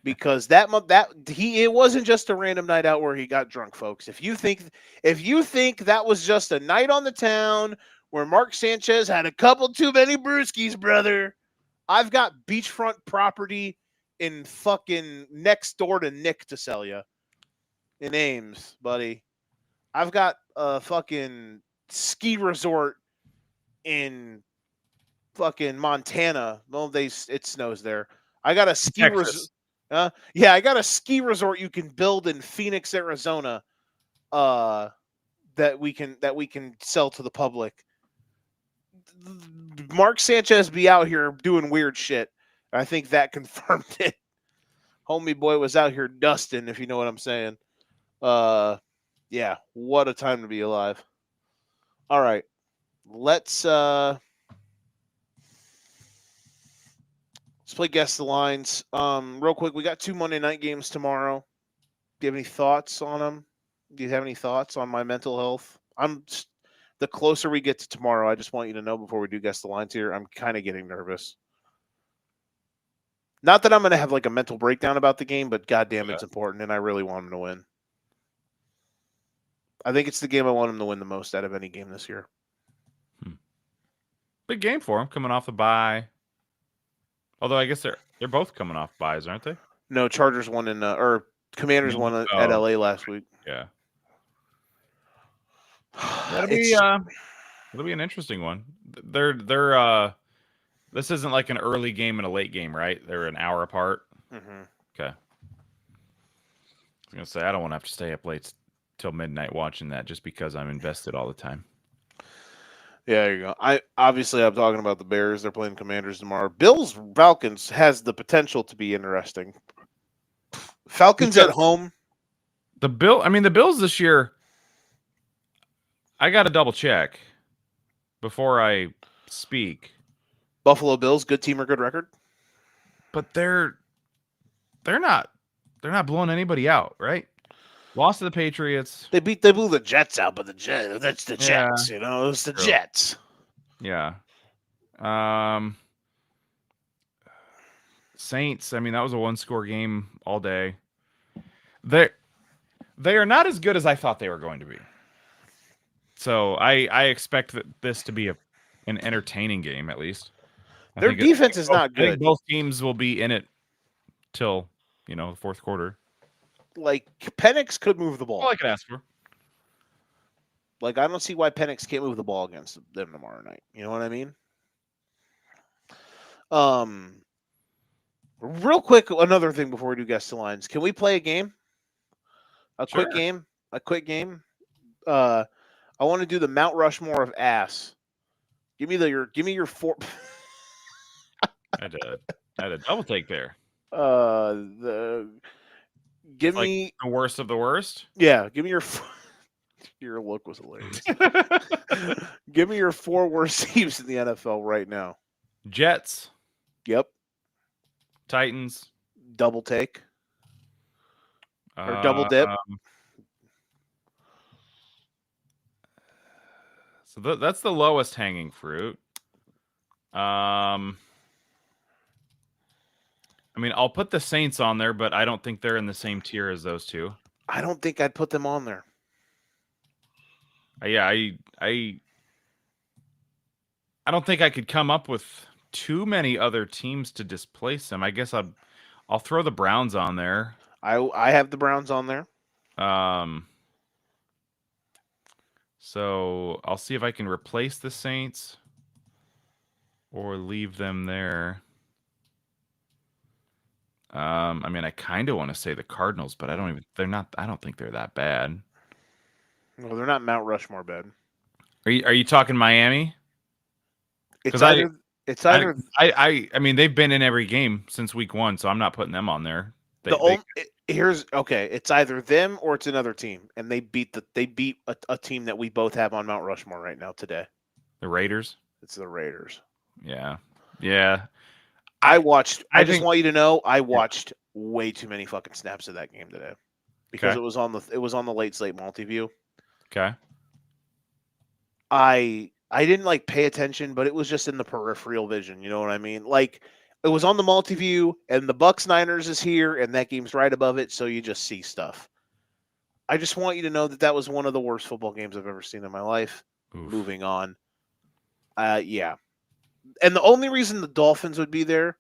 Because it wasn't just a random night out where he got drunk, folks. If you think that was just a night on the town where Mark Sanchez had a couple too many brewskis, brother, I've got beachfront property in fucking next door to Nick to sell you in Ames, buddy. I've got a fucking ski resort in fucking Montana. Well, it snows there. I got a ski resort. Yeah, I got a ski resort you can build in Phoenix, Arizona. That we can sell to the public. Mark Sanchez be out here doing weird shit. I think that confirmed it. Homie boy was out here dusting, if you know what I'm saying. Yeah, what a time to be alive. All right. Let's play Guess the Lines. Real quick, we got 2 Monday night games tomorrow. Do you have any thoughts on them? Do you have any thoughts on my mental health? The closer we get to tomorrow, I just want you to know before we do Guess the Lines here, I'm kind of getting nervous. Not that I'm going to have like a mental breakdown about the game, but goddamn, it's important, and I really want them to win. I think it's the game I want them to win the most out of any game this year.
Big game for them, coming off the bye. Although I guess they're both coming off buys, aren't they?
No, Chargers won or Commanders won at LA last week.
Yeah. It'll be an interesting one. They're this isn't like an early game and a late game, right? They're an hour apart.
Mm-hmm.
Okay. I was gonna say I don't want to have to stay up late till midnight watching that just because I'm invested all the time.
Yeah, there you go. I'm talking about the Bears. They're playing Commanders tomorrow. Bills Falcons has the potential to be interesting. Falcons at home.
The Bills this year. I got to double check before I speak.
Buffalo Bills, good team or good record?
But they're not blowing anybody out, right? Lost to the Patriots.
They blew the Jets out, but that's the Jets, you know, it's the Jets.
Yeah. Saints, I mean, that was a one-score game all day. They are not as good as I thought they were going to be. So I expect this to be an entertaining game at least.
Their defense is not good.
I think both teams will be in it till, the fourth quarter.
Like, Penix could move the ball.
All I can ask for.
Like, I don't see why Penix can't move the ball against them tomorrow night. You know what I mean? Real quick, another thing before we do Guess the Lines. Can we play a game?
Sure.
Quick game? A quick game? I want to do the Mount Rushmore of ass. Give me your four.
I had a double take there.
Give
like
me
the worst of the worst.
Yeah, give me your. Your look was hilarious. Give me your 4 worst teams in the NFL right now.
Jets.
Yep.
Titans.
Double take. Or double dip.
So that's the lowest hanging fruit. I mean, I'll put the Saints on there, but I don't think they're in the same tier as those two.
I don't think I'd put them on there.
Yeah, I don't think I could come up with too many other teams to displace them. I guess I'll throw the Browns on there.
I have the Browns on there.
So I'll see if I can replace the Saints or leave them there. I mean, I kind of want to say the Cardinals, but I don't think they're that bad.
No, they're not Mount Rushmore bad.
Are you talking Miami?
It's either.
I mean, they've been in every game since week 1, so I'm not putting them on there.
It's either them or it's another team, and they beat a team that we both have on Mount Rushmore right now today.
The Raiders.
It's the Raiders.
Yeah.
I want you to know I watched way too many fucking snaps of that game today because it was on the late slate multi-view.
Okay.
I didn't like pay attention, but it was just in the peripheral vision. You know what I mean? Like it was on the multi-view, and the Bucks Niners is here, and that game's right above it, so you just see stuff. I just want you to know that that was one of the worst football games I've ever seen in my life.
Oof.
Moving on. Yeah. And the only reason the Dolphins would be there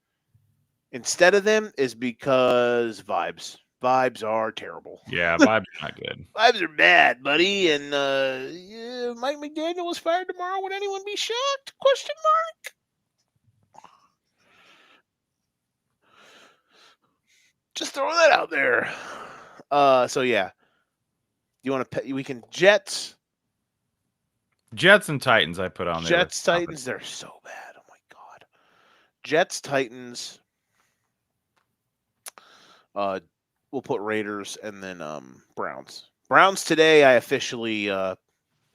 instead of them is because vibes. Vibes are terrible.
Yeah, vibes are not good.
Vibes are bad, buddy. And yeah, Mike McDaniel was fired tomorrow. Would anyone be shocked? Question mark. Just throwing that out there. So yeah. You want to? We can Jets.
Jets and Titans I put on there.
Jets Titans. They're so bad. Oh my god. Jets Titans. We'll put Raiders and then Browns. Browns today. I officially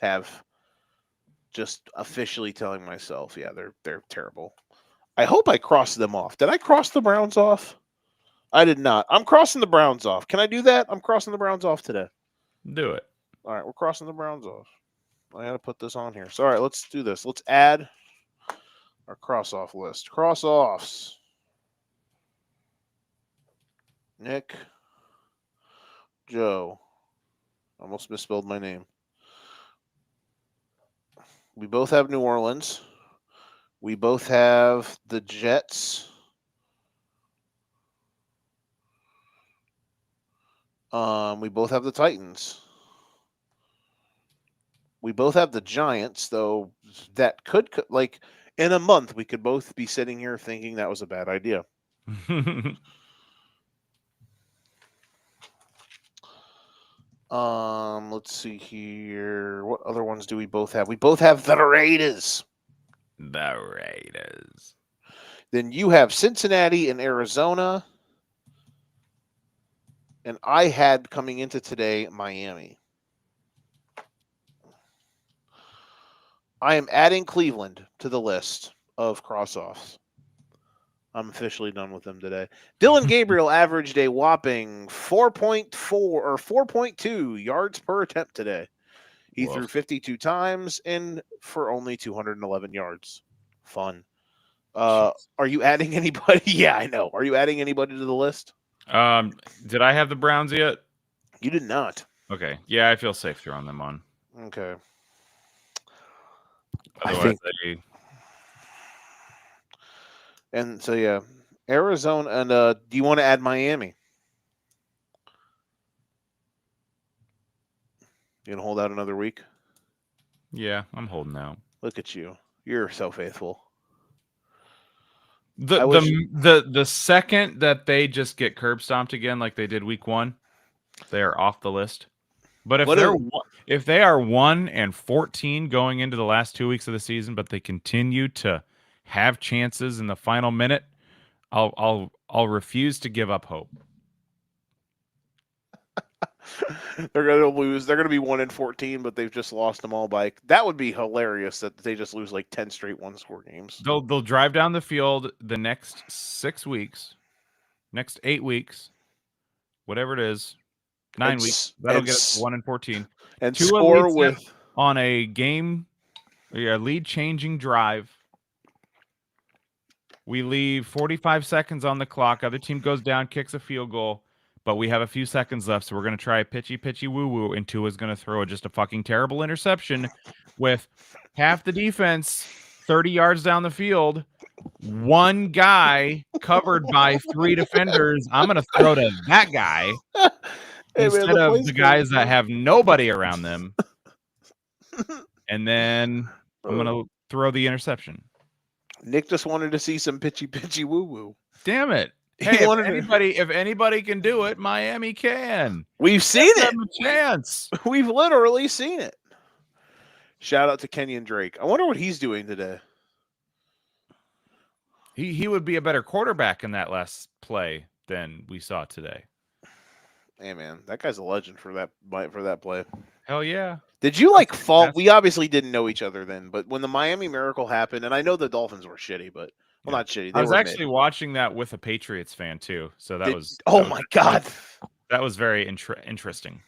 have just officially telling myself, yeah, they're terrible. I hope I crossed them off. Did I cross the Browns off? I did not. I'm crossing the Browns off. Can I do that? I'm crossing the Browns off today.
Do it.
All right, we're crossing the Browns off. I got to put this on here. So, all right, let's do this. Let's add our cross-off list. Cross-offs. Nick. Joe. Almost misspelled my name. We both have New Orleans. We both have the Jets. We both have the Titans. We both have the Giants, though that could, like, in a month, we could both be sitting here thinking that was a bad idea. Let's see here. What other ones do we both have? We both have the Raiders.
The Raiders.
Then you have Cincinnati and Arizona. And I had coming into today Miami. I am adding Cleveland to the list of cross-offs. I'm officially done with them today. Dylan Gabriel averaged a whopping 4.4 or 4.2 yards per attempt today. He threw 52 times and for only 211 yards. Fun. Are you adding anybody? Yeah, I know. Are you adding anybody to the list?
Did I have the Browns yet?
You did not.
Okay. Yeah, I feel safe throwing them on.
Okay.
Otherwise,
And so, yeah, Arizona. And do you want to add Miami? You going to hold out another week?
Yeah, I'm holding out.
Look at you. You're so faithful.
The second that they just get curb stomped again, like they did week 1, they are off the list. But if they are 1-14 going into the last 2 weeks of the season, but they continue to have chances in the final minute, I'll refuse to give up hope.
They're going to lose. They're going to be 1-14, but they've just lost them all by. That would be hilarious that they just lose like 10 straight one-score games.
They'll drive down the field the next 6 weeks, next 8 weeks, whatever it is, 9 weeks. That'll get us 1-14.
And score with
on a lead-changing drive. We leave 45 seconds on the clock. Other team goes down, kicks a field goal, but we have a few seconds left, so we're going to try a pitchy woo-woo, and Tua's going to throw just a fucking terrible interception with half the defense 30 yards down the field, one guy covered by 3 defenders. I'm going to throw to that guy instead of the guys that have nobody around them. And then I'm going to throw the interception.
Nick just wanted to see some pitchy woo-woo.
Damn it. Hey, if anybody can do it, Miami can.
We've seen it.
A chance.
We've literally seen it. Shout out to Kenyon Drake. I wonder what he's doing today.
He would be a better quarterback in that last play than we saw today.
Hey man, that guy's a legend for that play.
Hell yeah.
Did you fall? We obviously didn't know each other then, but when the Miami Miracle happened, and I know the Dolphins were shitty, but not shitty.
I was actually watching that with a Patriots fan too, so that was.
Oh my god,
that was very interesting.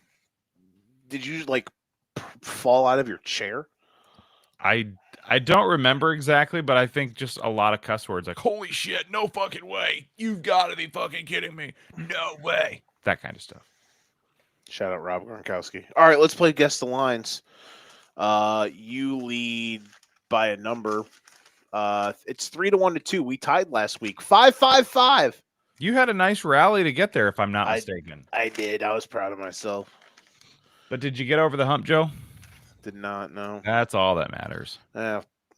Did you fall out of your chair?
I don't remember exactly, but I think just a lot of cuss words like "holy shit, no fucking way, you've got to be fucking kidding me, no way," that kind of stuff.
Shout out Rob Gronkowski. All right, let's play Guess the Lines. You lead by a number. It's 3-1 to 2. We tied last week. 5-5-5.
You had a nice rally to get there, if I'm not
I-
mistaken.
I did. I was proud of myself.
But did you get over the hump, Joe?
Did not know.
That's all that matters.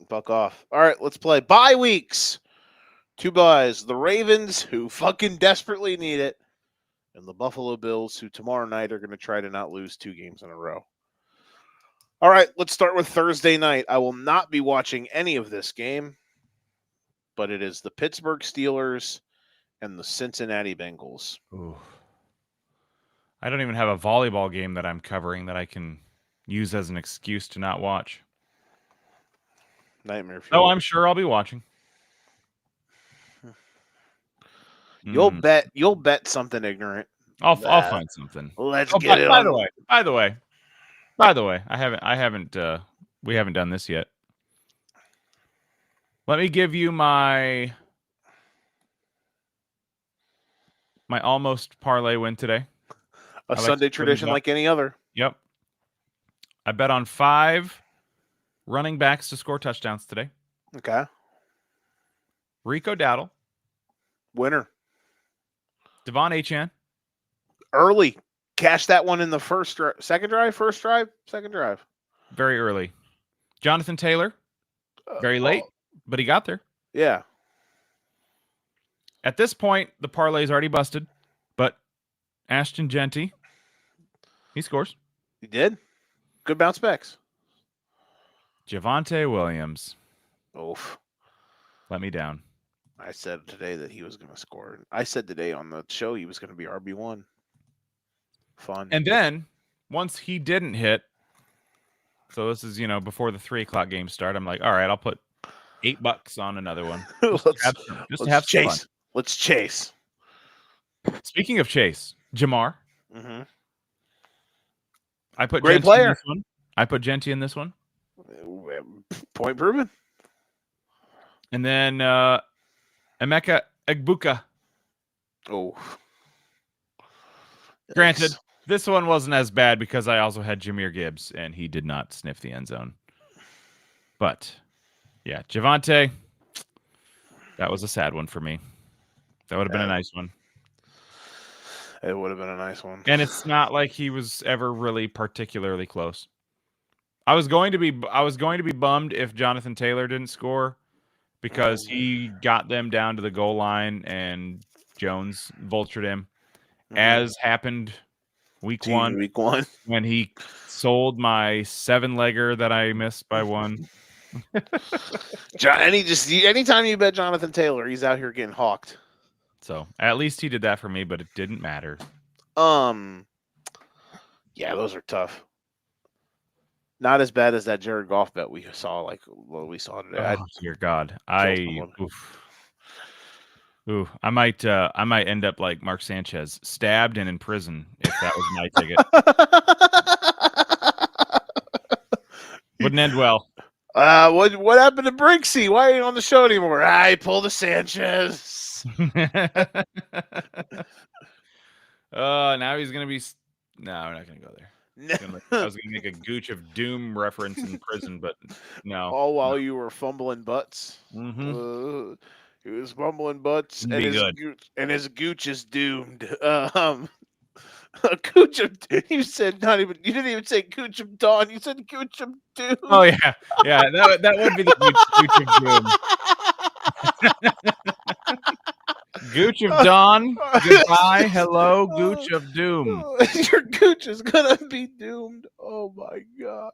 Fuck off. All right, let's play bye weeks. 2 buys. The Ravens, who fucking desperately need it, and the Buffalo Bills, who tomorrow night are going to try to not lose 2 games in a row. All right, let's start with Thursday night. I will not be watching any of this game, but it is the Pittsburgh Steelers and the Cincinnati Bengals.
Ooh. I don't even have a volleyball game that I'm covering that I can use as an excuse to not watch.
Nightmare fuel.
Oh, I'm sure I'll be watching.
You'll bet something ignorant.
I'll find something.
Let's get it.
By the way, we haven't done this yet. Let me give you my almost parlay win today.
A Sunday tradition like any other.
Yep. I bet on 5 running backs to score touchdowns today.
Okay.
Rico Dowdle.
Winner.
Devon Achane.
Early. Cash that one in the second drive.
Very early. Jonathan Taylor. Very late, but he got there.
Yeah.
At this point, the parlay's already busted, but Ashton Genty, he scores.
He did. Good bounce backs.
Javonte Williams.
Oof.
Let me down.
I said today that he was going to score. I said today on the show he was going to be RB1. Fun.
And then, once he didn't hit, so this is, before the 3 o'clock game start, I'm like, all right, I'll put $8 on another one. Just have some fun.
Let's chase.
Speaking of chase, Jamar.
Mm-hmm.
I put
Great
Genty
player.
In this one. I put Genty in this one.
Point proven.
And then Emeka Egbuka.
Oh.
Granted, this one wasn't as bad because I also had Jahmyr Gibbs, and he did not sniff the end zone. But, yeah, Javonte, that was a sad one for me. That would have been a nice one.
It would have been a nice one.
And it's not like he was ever really particularly close. I was going to be bummed if Jonathan Taylor didn't score because he got them down to the goal line and Jones vultured him, as happened week one when he sold my 7-legger that I missed by 1.
Anytime you bet Jonathan Taylor, he's out here getting hawked.
So at least he did that for me, but it didn't matter.
Yeah, those are tough. Not as bad as that Jared Goff bet we saw today.
Oh, dear God. I might end up like Mark Sanchez, stabbed and in prison if that was my ticket. Wouldn't end well.
What happened to Brinksy? Why ain't he on the show anymore? I pulled a Sanchez.
Now he's gonna be. No, we're not gonna go there. I was gonna make a Gooch of Doom reference in prison, but no.
All while you were fumbling butts.
Mm-hmm.
He was fumbling butts, and his Gooch is doomed. Gooch of, you didn't even say Gooch of Dawn. You said Gooch of Doom.
Oh yeah. That would be the Gooch of Doom. Gooch of Dawn. Goodbye. Hello, Gooch of Doom.
Your Gooch is gonna be doomed. Oh my God.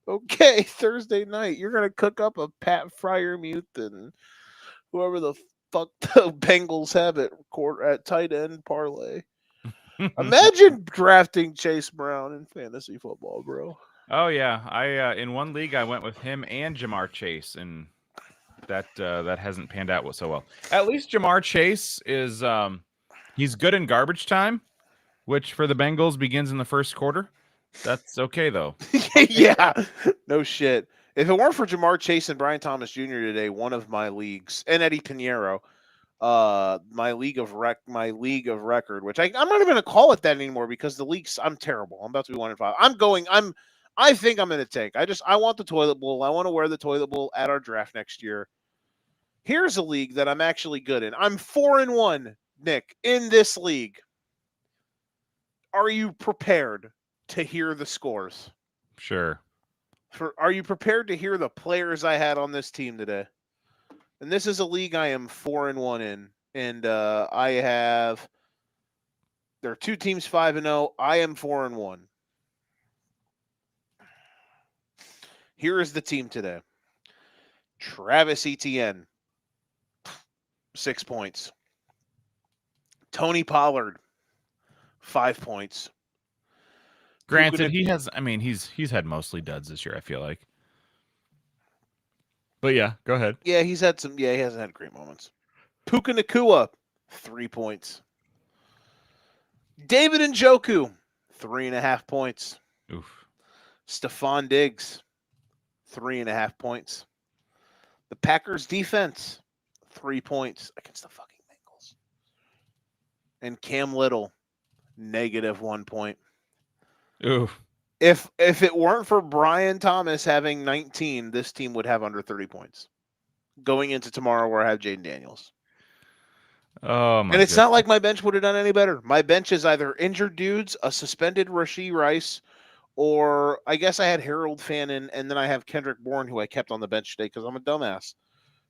Okay, Thursday night you're gonna cook up a Pat Freiermuth and whoever the fuck the Bengals have at tight end parlay. Imagine drafting Chase Brown in fantasy football, bro.
Oh yeah, I in one league I went with him and Jamar Chase, and that hasn't panned out so well. At least Jamar Chase is he's good in garbage time, which for the Bengals begins in the first quarter. That's okay though.
Yeah, no shit. If it weren't for Jamar Chase and Brian Thomas Jr. today, one of my leagues, and Eddie Pinheiro, my league of record, which I'm not even going to call it that anymore because the leagues, I'm terrible. I'm about to be 1-5. I think I'm in a tank. I want the toilet bowl. I want to wear the toilet bowl at our draft next year. Here's a league that I'm actually good in. I'm 4-1, Nick, in this league. Are you prepared to hear the scores?
Sure.
Are you prepared to hear the players I had on this team today? And this is a league I am 4-1 in. And there are two teams 5-0. I am 4-1. Here is the team today. Travis Etienne, 6 points. Tony Pollard, 5 points.
Granted, he's had mostly duds this year, I feel like. But yeah, go ahead.
Yeah, he hasn't had great moments. Puka Nacua, 3 points. David Njoku, 3.5 points.
Oof.
Stephon Diggs, 3.5 points. The Packers defense, 3 points against the fucking Bengals. And Cam Little, -1 point.
Oof.
If it weren't for Brian Thomas having 19, this team would have under 30 points. Going into tomorrow where I have Jaden Daniels.
Oh my!
And it's not like my bench would have done any better. My bench is either injured dudes, a suspended Rashee Rice, or I guess I had Harold Fannin, and then I have Kendrick Bourne, who I kept on the bench today because I'm a dumbass.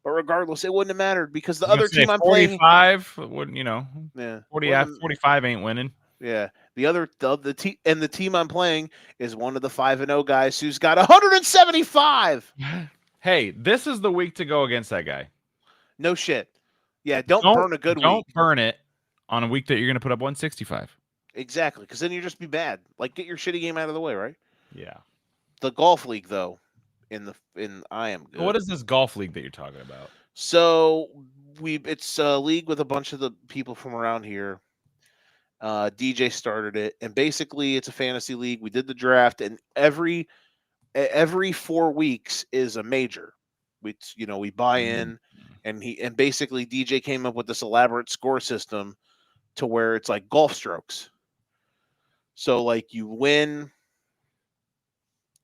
But regardless, it wouldn't have mattered because the other team I'm playing,
45 wouldn't,
yeah,
45 ain't winning.
Yeah, the team I'm playing is one of the 5-0 guys who's got 175.
Hey, this is the week to go against that guy.
No shit. Yeah, don't burn a good week.
Don't burn it on a week that you're going to put up 165.
Exactly, because then you just be bad. Like, get your shitty game out of the way, right?
Yeah.
The golf league, though, I am good.
What is this golf league that you're talking about?
So it's a league with a bunch of the people from around here. DJ started it, and basically it's a fantasy league. We did the draft, and every 4 weeks is a major. We buy in, and basically DJ came up with this elaborate score system to where it's like golf strokes. So like you win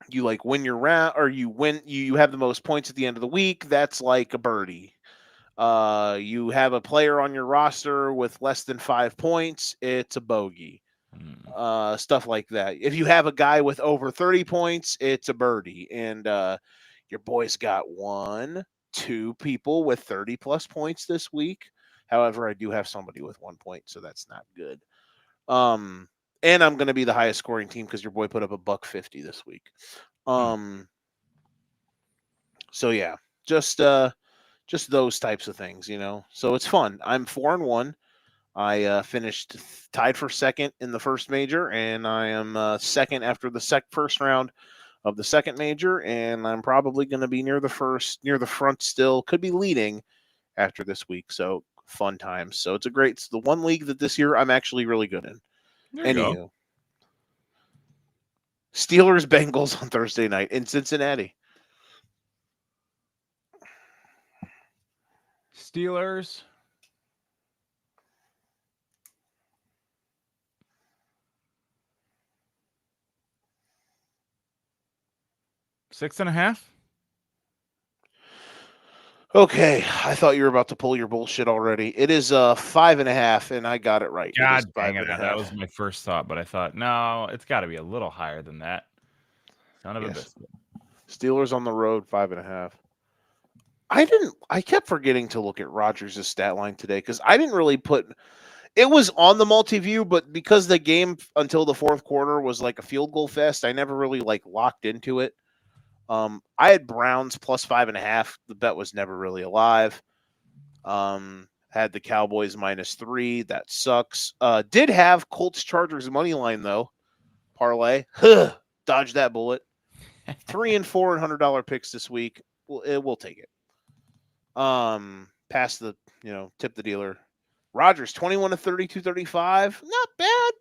your round, or you have the most points at the end of the week. That's like a birdie. You have a player on your roster with less than 5 points, it's a bogey. Stuff like that. If you have a guy with over 30 points, it's a birdie. And your boy's got 2 people with 30 plus points this week. However, I do have somebody with 1 point, so that's not good. And I'm going to be the highest scoring team because your boy put up $150 this week. So yeah, just those types of things, So it's fun. I'm 4-1. I finished tied for second in the first major, and I am second after the first round of the second major, and I'm probably going to be near the front still. Could be leading after this week. So fun times. So it's the one league that this year I'm actually really good in. Anywho, Steelers Bengals on Thursday night in Cincinnati.
Steelers. Six and a half.
Okay, I thought you were about to pull your bullshit already. It is 5.5, and I got it right.
God dang it! That was my first thought, but I thought no, it's got to be a little higher than that. Son of a biscuit.
Steelers on the road, 5.5. I kept forgetting to look at Rodgers' stat line today because I didn't really put. It was on the multi-view, but because the game until the fourth quarter was like a field goal fest, I never really locked into it. I had Browns plus 5.5. The bet was never really alive. Had the Cowboys -3. That sucks. Did have Colts Chargers money line though. Parlay. Dodge that bullet. 3 and 4 and $100 picks this week. We'll take it. Pass the tip the dealer. Rodgers 21 to 32, 35. Not bad.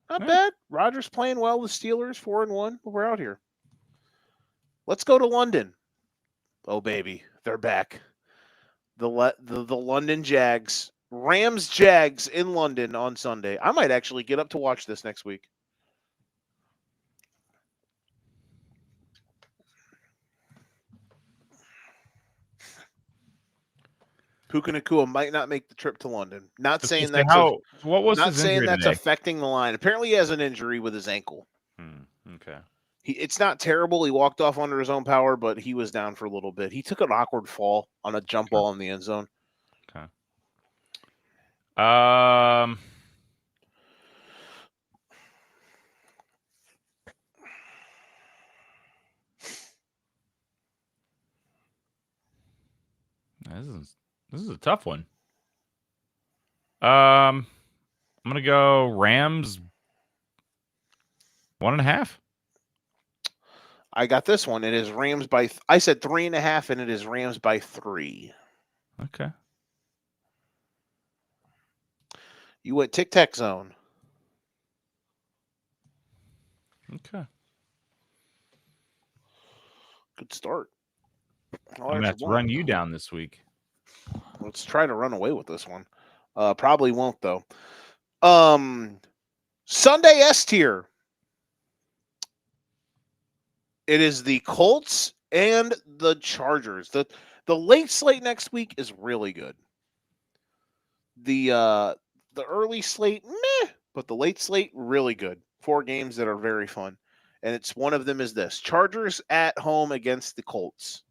Not bad. Rodgers playing well with Steelers 4-1. We're out here. Let's go to London. Oh baby, they're back. The London Jags, Rams Jags in London on Sunday. I might actually get up to watch this next week. Puka Nacua might not make the trip to London. Not saying that's
what was
not
his
saying
injury
that's
today?
affecting the line. Apparently, he has an injury with his ankle.
Okay.
It's not terrible. He walked off under his own power, but he was down for a little bit. He took an awkward fall on a jump ball in the end zone.
Okay. This is a tough one. I'm gonna go Rams 1.5.
I got this one. It is Rams by. I said 3.5, and it is Rams by 3.
Okay.
You went Tic Tac Zone.
Okay.
Good start.
I'm gonna have to run you down this week.
Let's try to run away with this one. Probably won't though. Sunday S tier. It is the Colts and the Chargers. The late slate next week is really good. The early slate, meh, but the late slate really good. 4 games that are very fun. And it's one of them is this. Chargers at home against the Colts.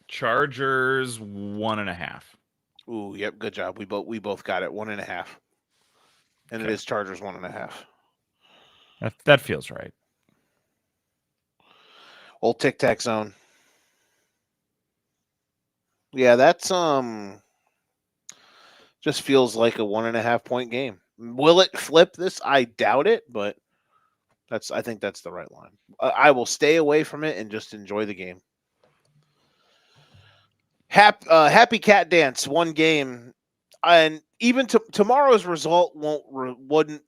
Chargers 1.5.
Ooh, yep, good job. We both got it 1.5, and
Okay.
it is Chargers 1.5.
That feels right.
Old Tic Tac Zone. Yeah, that's just feels like a 1.5 point game. Will it flip this? I doubt it, but I think that's the right line. I will stay away from it and just enjoy the game. Happy Cat Dance, 1 game, and even tomorrow's result wouldn't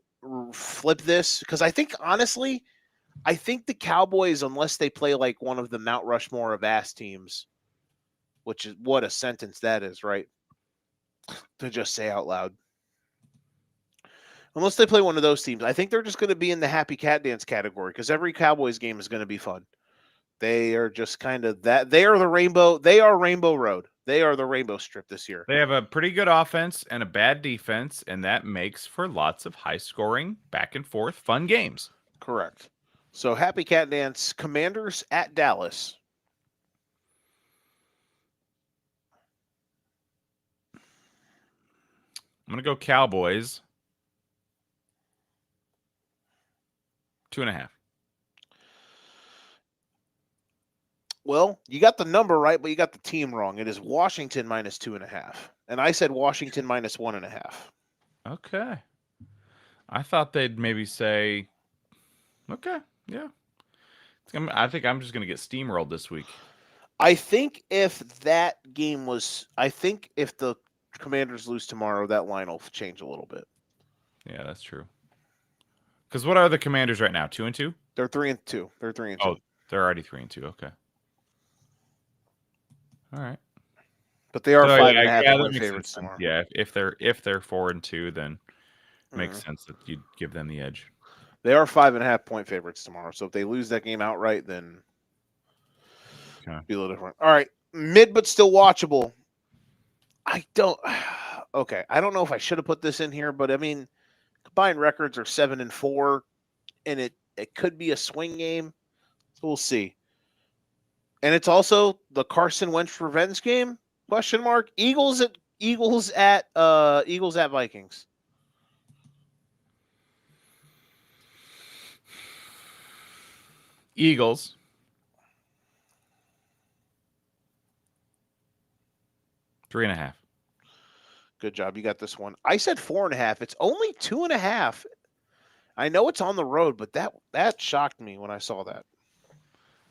flip this because I think honestly, I think the Cowboys, unless they play like one of the Mount Rushmore of ass teams, which is what a sentence that is, right? To just say out loud. Unless they play one of those teams, I think they're just going to be in the Happy Cat Dance category because every Cowboys game is going to be fun. They are just kind of that. They are the rainbow. They are Rainbow Road. They are the Rainbow Strip this year.
They have a pretty good offense and a bad defense, and that makes for lots of high-scoring, back and forth, fun games.
Correct. So Happy Cat Dance, Commanders at Dallas.
I'm going to go Cowboys 2.5.
Well, you got the number right, but you got the team wrong. It is Washington minus 2.5. And I said Washington minus 1.5.
Okay. I thought they'd maybe say, okay, yeah. I think I'm just going to get steamrolled this week.
I think if that game was, I think if the Commanders lose tomorrow, that line will change a little bit.
Yeah, that's true. Because what are the Commanders right now? 2-2?
They're 3-2. They're 3-2.
Oh, they're already 3-2. Okay. All right.
But they are 5.5 point favorites tomorrow.
Yeah, if they're 4-2, then it makes sense that you'd give them the edge.
They are 5.5 point favorites tomorrow. So if they lose that game outright, then be a little different. All right, mid but still watchable. I don't know if I should have put this in here, but I mean, combined records are 7-4, and it could be a swing game. So we'll see. And it's also the Carson Wentz revenge game? Question mark. Eagles at Vikings.
Eagles. Three and a half.
Good job. You got this one. I said 4.5. It's only 2.5. I know it's on the road, but that shocked me when I saw that.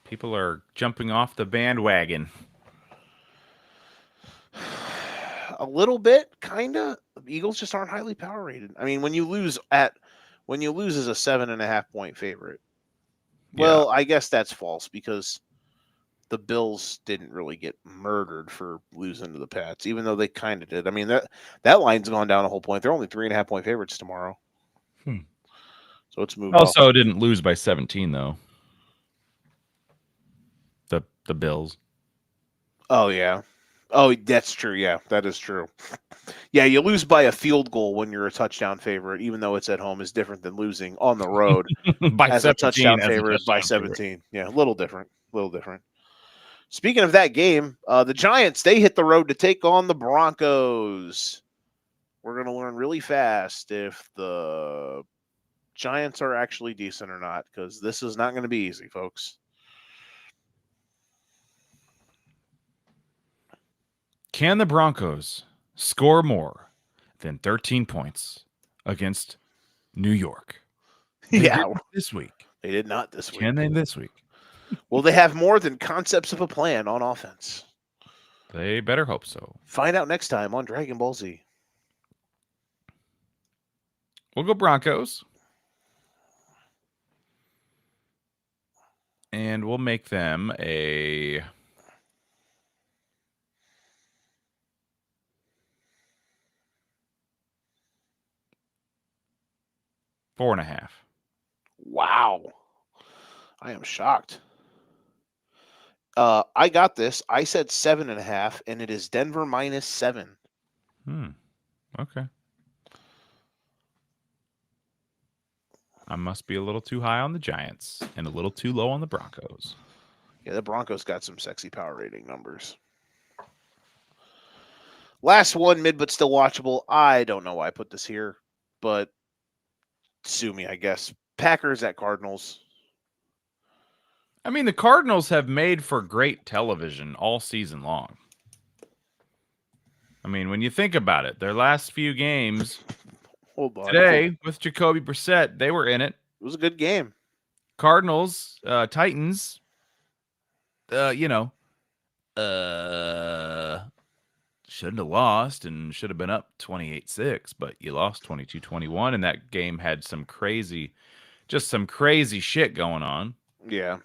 People are jumping off the bandwagon.
A little bit, kind of. Eagles just aren't highly power rated. I mean, when you lose as a 7.5 point favorite, well, I guess that's false because the Bills didn't really get murdered for losing to the Pats, even though they kind of did. I mean, that line's gone down a whole point. They're only 3.5 point favorites tomorrow. So it's moved
Also,
off.
didn't lose by 17 though. The Bills.
Oh yeah. Oh, that's true. Yeah, that is true. Yeah, you lose by a field goal when you're a touchdown favorite, even though it's at home, is different than losing on the road
by
as
17
a touchdown
as a
favorite by
touchdown favorite.
17. Yeah, a little different. A little different. Speaking of that game, the Giants, they hit the road to take on the Broncos. We're going to learn really fast if the Giants are actually decent or not, because this is not going to be easy, folks.
Can the Broncos score more than 13 points against New York? They
Yeah.
didn't this week.
They did not this week.
Can they this week?
Will they have more than concepts of a plan on offense?
They better hope so.
Find out next time on Dragon Ball Z.
We'll go Broncos. And we'll make them a 4.5.
Wow. I am shocked. I got this. I said 7.5, and it is Denver -7.
Okay. I must be a little too high on the Giants and a little too low on the Broncos.
Yeah, the Broncos got some sexy power rating numbers. Last one, mid but still watchable. I don't know why I put this here, but sue me, I guess. Packers at Cardinals.
I mean, the Cardinals have made for great television all season long. I mean, when you think about it, their last few games today with Jacoby Brissett, they were in it.
It was a good game.
Cardinals, Titans, shouldn't have lost and should have been up 28-6, but you lost 22-21, and that game had some crazy shit going on.
Yeah.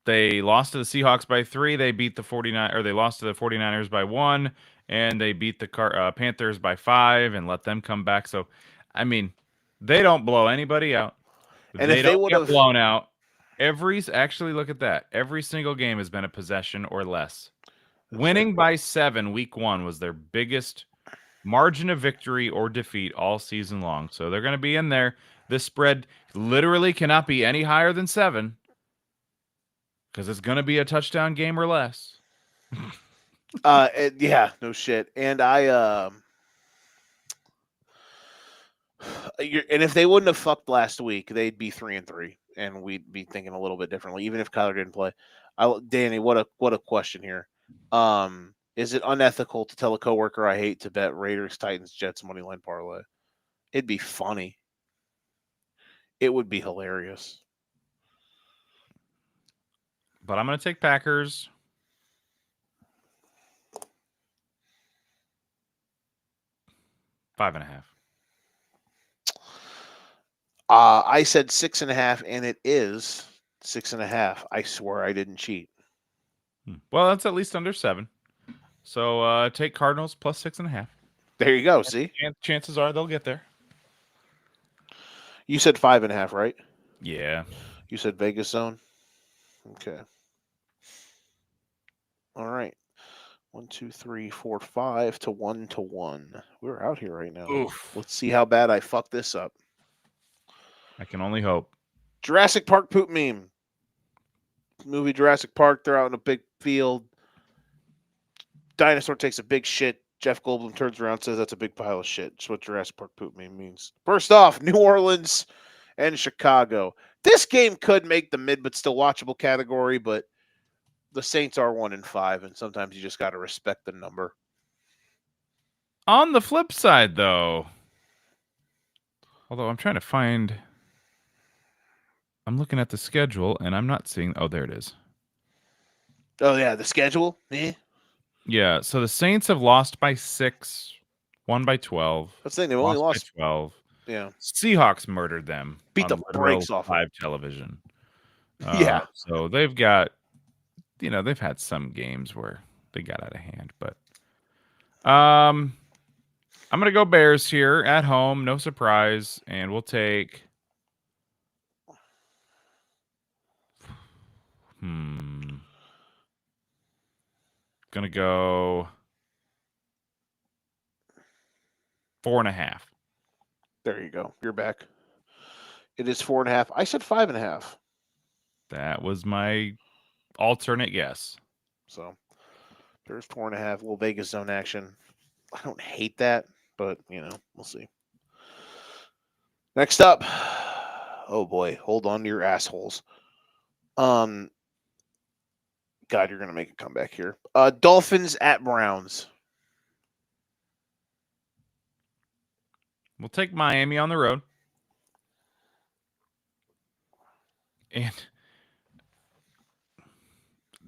They lost to the Seahawks by 3. They beat the 49, or they lost to the 49ers by 1, and they beat the Panthers by 5 and let them come back. So, I mean, they don't blow anybody out.
And
they
if they
don't
would
get
have
blown out, actually look at that. Every single game has been a possession or less. Winning by 7 week 1 was their biggest margin of victory or defeat all season long. So they're going to be in there. This spread literally cannot be any higher than 7 because it's going to be a touchdown game or less.
Yeah, no shit. And and if they wouldn't have fucked last week, they'd be 3-3, and we'd be thinking a little bit differently, even if Kyler didn't play. Danny, what a question here. Is it unethical to tell a coworker I hate to bet Raiders, Titans, Jets moneyline parlay? It'd be funny. It would be hilarious.
But I'm going to take Packers. $5.5.
I said 6.5, and it is 6.5. I swear I didn't cheat.
Well, that's at least under 7. So take Cardinals plus 6.5.
There you go. See,
chances are they'll get there.
You said 5.5, right?
Yeah.
You said Vegas zone. Okay. All right. 1, 2, 3, 4, 5 to 1-1. We're out here right now.
Oof.
Let's see how bad I fuck this up.
I can only hope.
Jurassic Park poop meme. Movie Jurassic Park. They're out in a big field. Dinosaur takes a big shit. Jeff Goldblum turns around and says that's a big pile of shit. That's what Jurassic Park poop meme means. First off, New Orleans and Chicago. This game could make the mid but still watchable category, but the Saints are 1-5, and sometimes you just got to respect the number.
On the flip side, though, although I'm trying to find, I'm looking at the schedule and I'm not seeing. Oh, there it is.
Oh yeah, the schedule. Eh.
Yeah. So the Saints have lost by 6, won by 12,
That's the thing. They've only
lost by
lost.
12.
Yeah.
Seahawks murdered them
Beat the
on literal
brakes off them.
live television.
Yeah.
So they've got, they've had some games where they got out of hand, but I'm gonna go Bears here at home, no surprise, and we'll take. Gonna go 4.5.
There you go. You're back. It is 4.5. I said 5.5.
That was my alternate guess.
So there's 4.5. Little Vegas zone action. I don't hate that, but we'll see. Next up. Oh boy, hold on to your assholes. God, you're gonna make a comeback here. Dolphins at Browns.
We'll take Miami on the road. And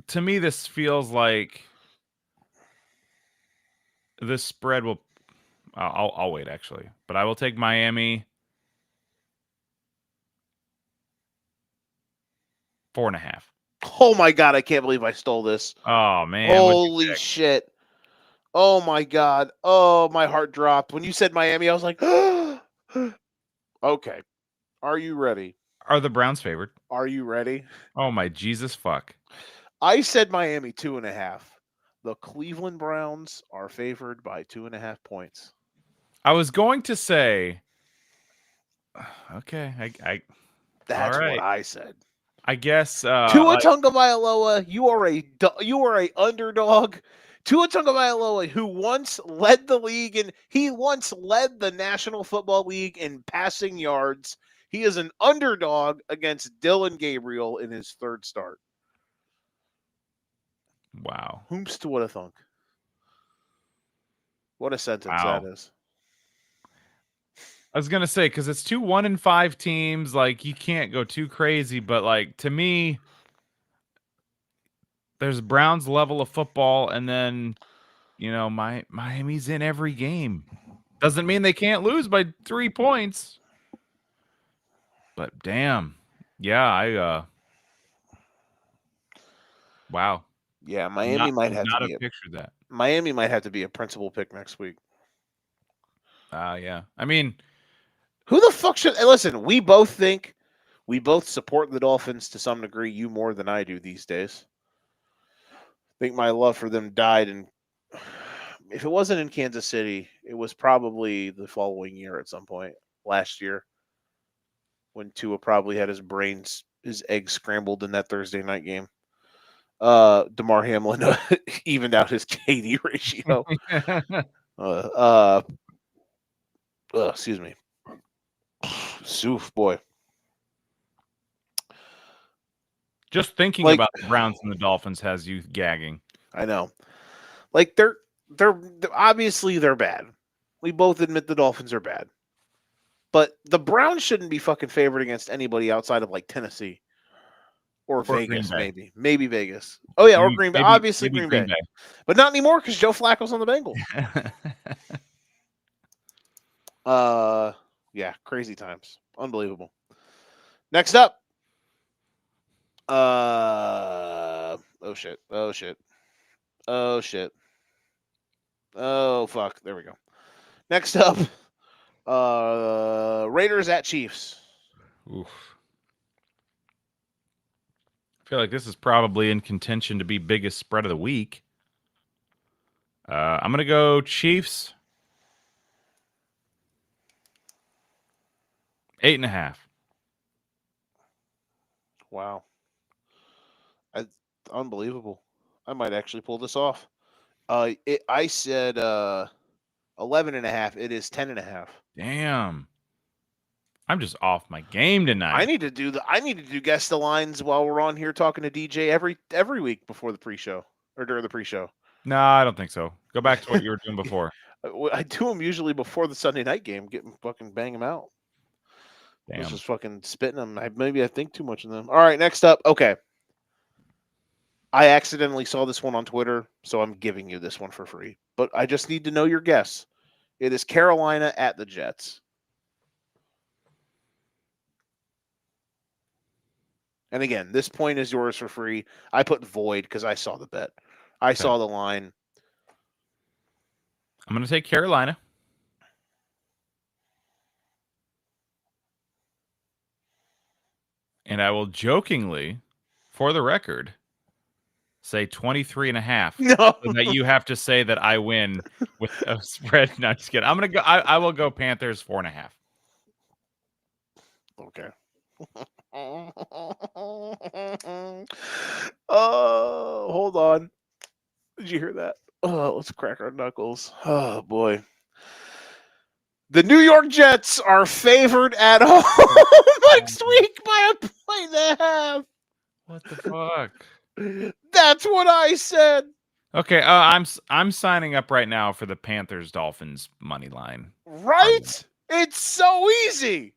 to me, this feels like this spread will. I'll wait actually, but I will take Miami 4.5.
Oh my god, I can't believe I stole this.
Oh man!
Holy shit! Oh my god! Oh, my heart dropped when you said Miami. I was like, okay. Are you ready?
Are the Browns favored?
Are you ready?
Oh my Jesus fuck!
I said Miami 2.5. The Cleveland Browns are favored by 2.5 points.
I was going to say, okay,
That's
all right.
what I said.
I guess
Tua Tagovailoa, you are a underdog. Tua Tagovailoa, who once led the league and he once led the National Football League in passing yards. He is an underdog against Dylan Gabriel in his third start.
Wow.
Whomst would have thunk? What a sentence
Wow.
that is.
I was gonna say because it's 2 1-5 teams, like you can't go too crazy, but like to me, there's Browns level of football, and then Miami's in every game. Doesn't mean they can't lose by 3 points. But damn, yeah, wow.
Yeah, Miami might have to be
pictured that.
Miami might have to be a principal pick next week.
Yeah. I mean,
who the fuck should listen? We both support the Dolphins to some degree. You more than I do these days. I think my love for them died, and if it wasn't in Kansas City, it was probably the following year at some point last year when Tua probably had his eggs scrambled in that Thursday night game. DeMar Hamlin evened out his KD ratio. Excuse me. Soof, boy.
Just thinking about the Browns and the Dolphins has you gagging.
I know. Like they're obviously they're bad. We both admit the Dolphins are bad. But the Browns shouldn't be fucking favored against anybody outside of like Tennessee or Vegas, maybe. Maybe Vegas. Oh yeah, or Green Bay. Obviously Green Bay. But not anymore because Joe Flacco's on the Bengals. Yeah, crazy times. Unbelievable. Next up. Oh shit. Oh fuck. There we go. Next up. Raiders at Chiefs.
Oof. I feel like this is probably in contention to be biggest spread of the week. I'm going to go Chiefs 8.5.
Wow. Unbelievable. I might actually pull this off. I said 11.5. It is 10.5.
Damn. I'm just off my game tonight.
I need to do guest the lines while we're on here talking to DJ every week before the pre-show or during the pre-show.
No, I don't think so. Go back to what you were doing before.
I do them usually before the Sunday night game. Bang them out.
Damn.
I was just fucking spitting them. Maybe I think too much of them. All right, next up. Okay. I accidentally saw this one on Twitter, so I'm giving you this one for free. But I just need to know your guess. It is Carolina at the Jets. And again, this point is yours for free. I put void because I saw the bet. I saw the line.
I'm going to take Carolina. And I will jokingly, for the record, say 23.5.
No.
So that you have to say that I win with a spread. No, just kidding. I'm going to go. I will go Panthers 4.5.
Okay. Oh, hold on. Did you hear that? Oh, let's crack our knuckles. Oh, boy. The New York Jets are favored at home next week by a point and a half.
What the fuck?
That's what I said.
Okay, I'm signing up right now for the Panthers Dolphins money line.
Right? It's so easy.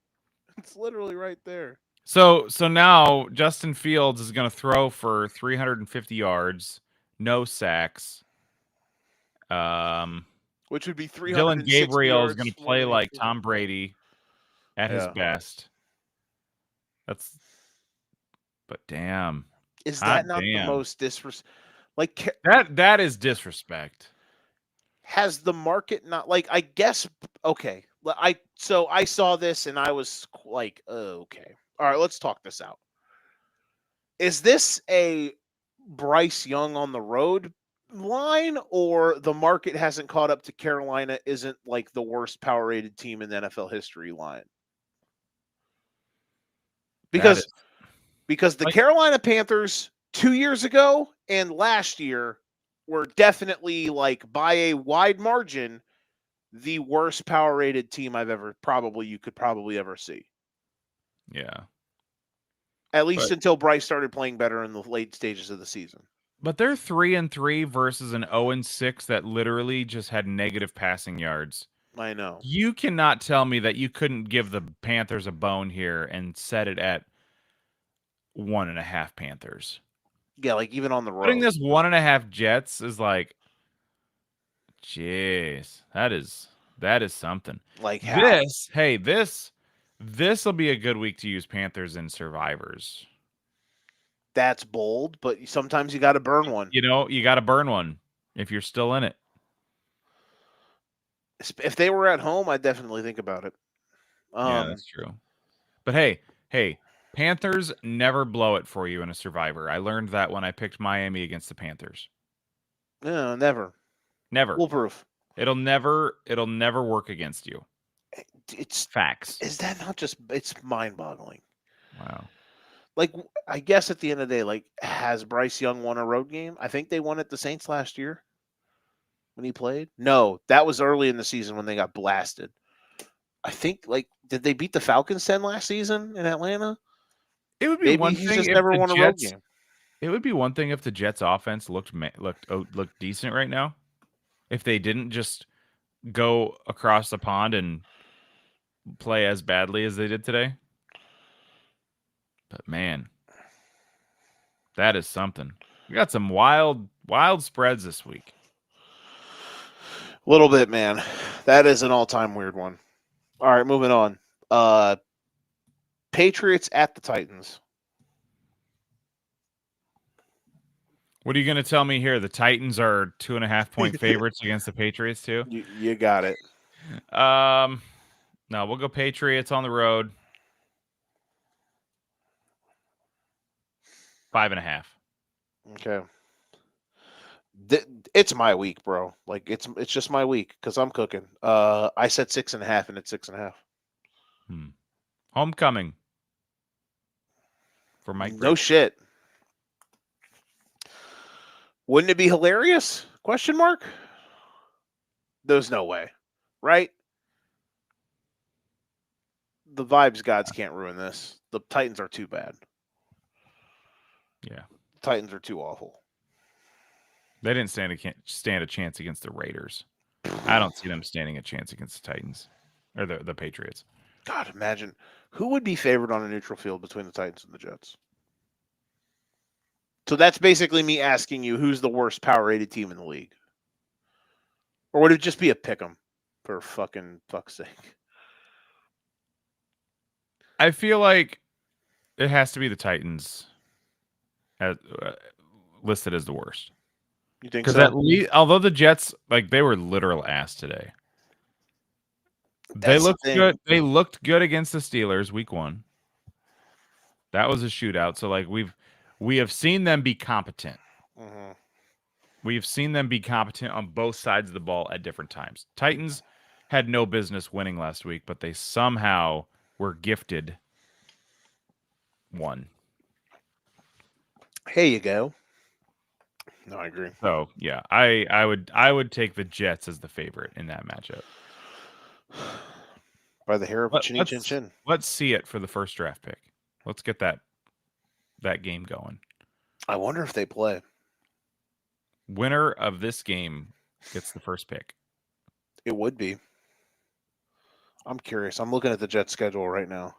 It's literally right there.
So now Justin Fields is going to throw for 350 yards, no sacks.
Which would be 360
Dylan Gabriel is going to play
yards,
like Tom Brady at his best. But damn.
Is that not the most disrespect? Like
that is disrespect.
Has the market not I guess okay. I saw this and I was like, oh, okay. All right, let's talk this out. Is this a Bryce Young on the road line, or the market hasn't caught up to Carolina isn't like the worst power rated team in the NFL history line? Because the Carolina Panthers 2 years ago and last year were definitely by a wide margin the worst power rated team you could probably ever see.
Yeah.
At least until Bryce started playing better in the late stages of the season.
But they're 3-3 versus an 0-6 that literally just had negative passing yards.
I know.
You cannot tell me that you couldn't give the Panthers a bone here and set it at 1.5 Panthers.
Yeah, even on the road.
Putting this 1.5 Jets is jeez, that is something.
How?
This will be a good week to use Panthers in survivors.
That's bold, but sometimes you got to burn one.
You got to burn one if you're still in it.
If they were at home, I'd definitely think about it.
Yeah, that's true. But hey, Panthers never blow it for you in a survivor. I learned that when I picked Miami against the Panthers.
No, never.
Never.
Foolproof.
It'll never work against you.
It's
facts.
Is that not just? It's mind-boggling.
Wow.
I guess at the end of the day, has Bryce Young won a road game? I think they won at the Saints last year when he played. No, that was early in the season when they got blasted. I think did they beat the Falcons 10 last season in Atlanta?
It would be one thing.
Just never won a road game.
It would be one thing if the Jets' offense looked decent right now. If they didn't just go across the pond and play as badly as they did today. But man, that is something. We got some wild spreads this week.
A little bit, man. That is an all-time weird one. All right, moving on. Patriots at the Titans.
What are you going to tell me here? The Titans are 2.5-point favorites against the Patriots too?
You got it.
No, we'll go Patriots on the road. 5.5.
Okay. It's my week, bro. It's just my week because I'm cooking. I said 6.5, and it's 6.5.
Homecoming for Mike.
No shit. Wouldn't it be hilarious? Question mark. There's no way, right? The vibes gods can't ruin this. The Titans are too bad.
Yeah.
The Titans are too awful.
They didn't stand a chance against the Raiders. I don't see them standing a chance against the Titans or the Patriots.
God, imagine who would be favored on a neutral field between the Titans and the Jets. So that's basically me asking you who's the worst power rated team in the league. Or would it just be a pick 'em for fuck's sake?
I feel like it has to be the Titans listed as the worst.
You think
Because
so?
at least, although the Jets, like, they were literal ass today. They
That's the
looked
thing.
good. They looked good against the Steelers week 1. That was a shootout. So like we have seen them be competent.
Mm-hmm.
We've seen them be competent on both sides of the ball at different times. Titans had no business winning last week, but they somehow were gifted one.
Here you go. No, I agree.
So yeah, I would take the Jets as the favorite in that matchup.
By the hair of a chinny chin chin.
Let's see it for the first draft pick. Let's get that game going.
I wonder if they play.
Winner of this game gets the first pick.
It would be. I'm curious. I'm looking at the Jets schedule right now.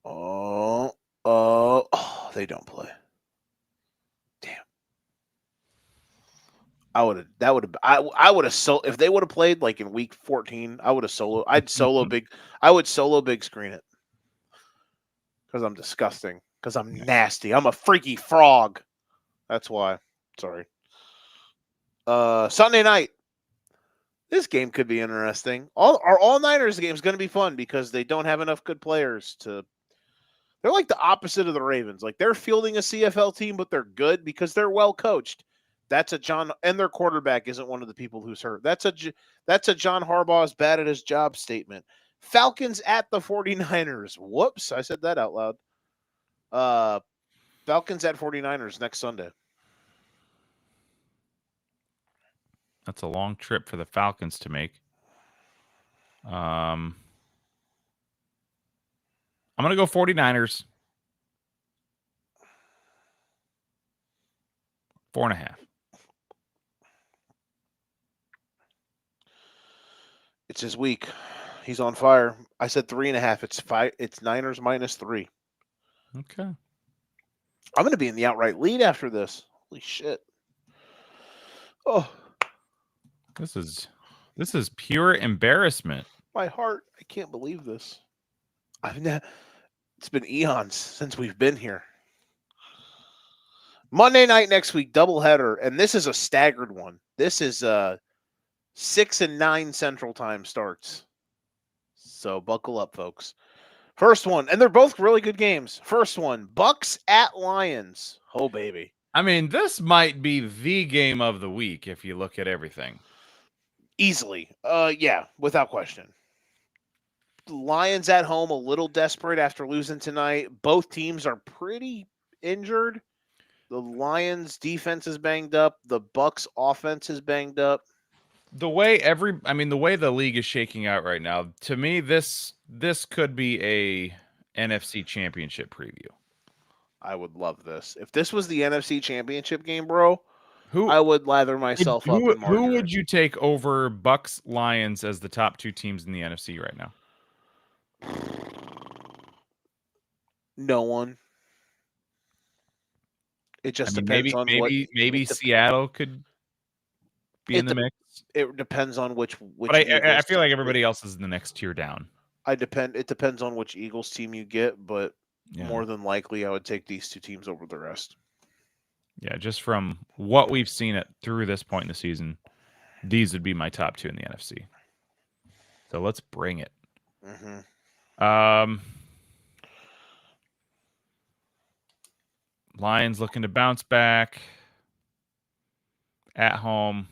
Oh, they don't play. Damn. I would have if they would have played like in week 14, I would have I'd solo big screen it. Because I'm disgusting. Because I'm nasty. I'm a freaky frog. That's why. Sorry. Sunday night. This game could be interesting. Our All-Niners game is going to be fun because they don't have enough good players to. They're like the opposite of the Ravens. Like they're fielding a CFL team, but they're good because they're well coached. That's a John, and their quarterback isn't one of the people who's hurt. That's a John Harbaugh's bad at his job statement. Falcons at the 49ers. Whoops, I said that out loud. Falcons at 49ers next Sunday.
That's a long trip for the Falcons to make. I'm going to go 49ers. 4.5.
It's his week. He's on fire. I said 3.5. It's 5. It's Niners -3.
Okay.
I'm going to be in the outright lead after this. Holy shit. Oh.
This is pure embarrassment.
My heart. I can't believe this. It's been eons since we've been here. Monday night next week, doubleheader, and this is a staggered one. This is 6 and 9 Central Time starts. So buckle up, folks. First one, and they're both really good games. First one, Bucks at Lions. Oh, baby.
I mean, this might be the game of the week if you look at everything.
Easily. Yeah, without question. Lions at home, a little desperate after losing tonight. Both teams are pretty injured. The Lions defense is banged up. The Bucks offense is banged up.
The way the league is shaking out right now, to me, this could be a NFC Championship preview.
I would love this. If this was the NFC Championship game, bro, I would lather myself up in margarine.
Who would you take over Bucks, Lions as the top 2 teams in the NFC right now?
No one. It just depends on
maybe Seattle could be in the mix.
It depends on which.
But I feel like everybody else is in the next tier down.
It depends on which Eagles team you get, but more than likely, I would take these 2 teams over the rest.
Yeah, just from what we've seen through this point in the season, these would be my top 2 in the NFC. So let's bring it.
Mm-hmm.
Lions looking to bounce back at home.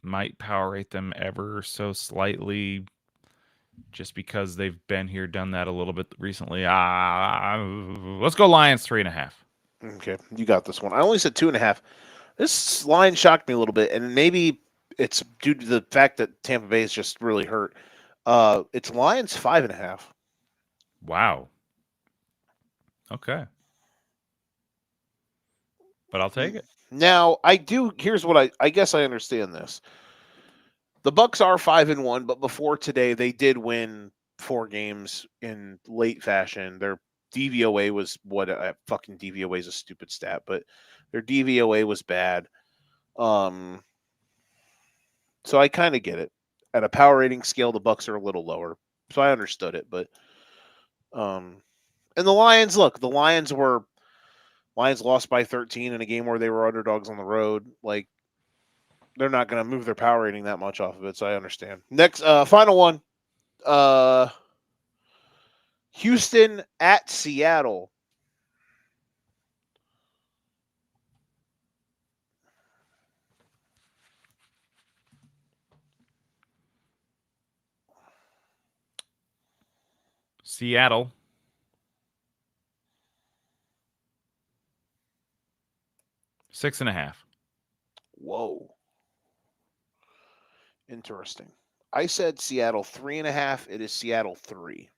Might power rate them ever so slightly just because they've been here, done that a little bit recently. Let's go Lions 3.5.
Okay, you got this one. I only said 2.5. This line shocked me a little bit, and maybe it's due to the fact that Tampa Bay is just really hurt. It's Lions 5.5.
Wow. Okay. But I'll take it.
Now, here's what I guess I understand this. The Bucks are 5-1, but before today they did win 4 games in late fashion. Their DVOA was fucking DVOA is a stupid stat, but their DVOA was bad. So I kind of get it. At a power rating scale, the Bucks are a little lower, so I understood it. But and the Lions, look, the Lions lost by 13 in a game where they were underdogs on the road. Like, they're not going to move their power rating that much off of it, so I understand. Next, final one. Houston at Seattle.
Seattle. Six and a half.
Whoa. Interesting. I said Seattle 3.5. It is Seattle 3.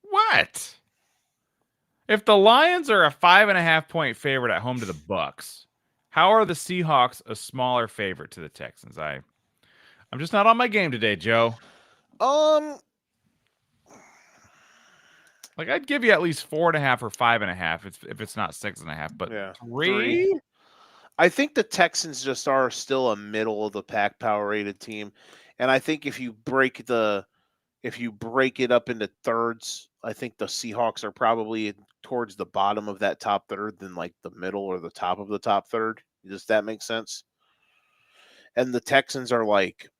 What? If the Lions are a 5.5 point favorite at home to the Bucks, how are the Seahawks a smaller favorite to the Texans? I'm just not on my game today, Joe. Like, I'd give you at least 4.5 or 5.5 if it's not 6.5, but
yeah,
3?
I think the Texans just are still a middle of the pack power rated team, and I think if you break it up into thirds, I think the Seahawks are probably towards the bottom of that top third than like the middle or the top of the top third. Does that make sense? And the Texans are like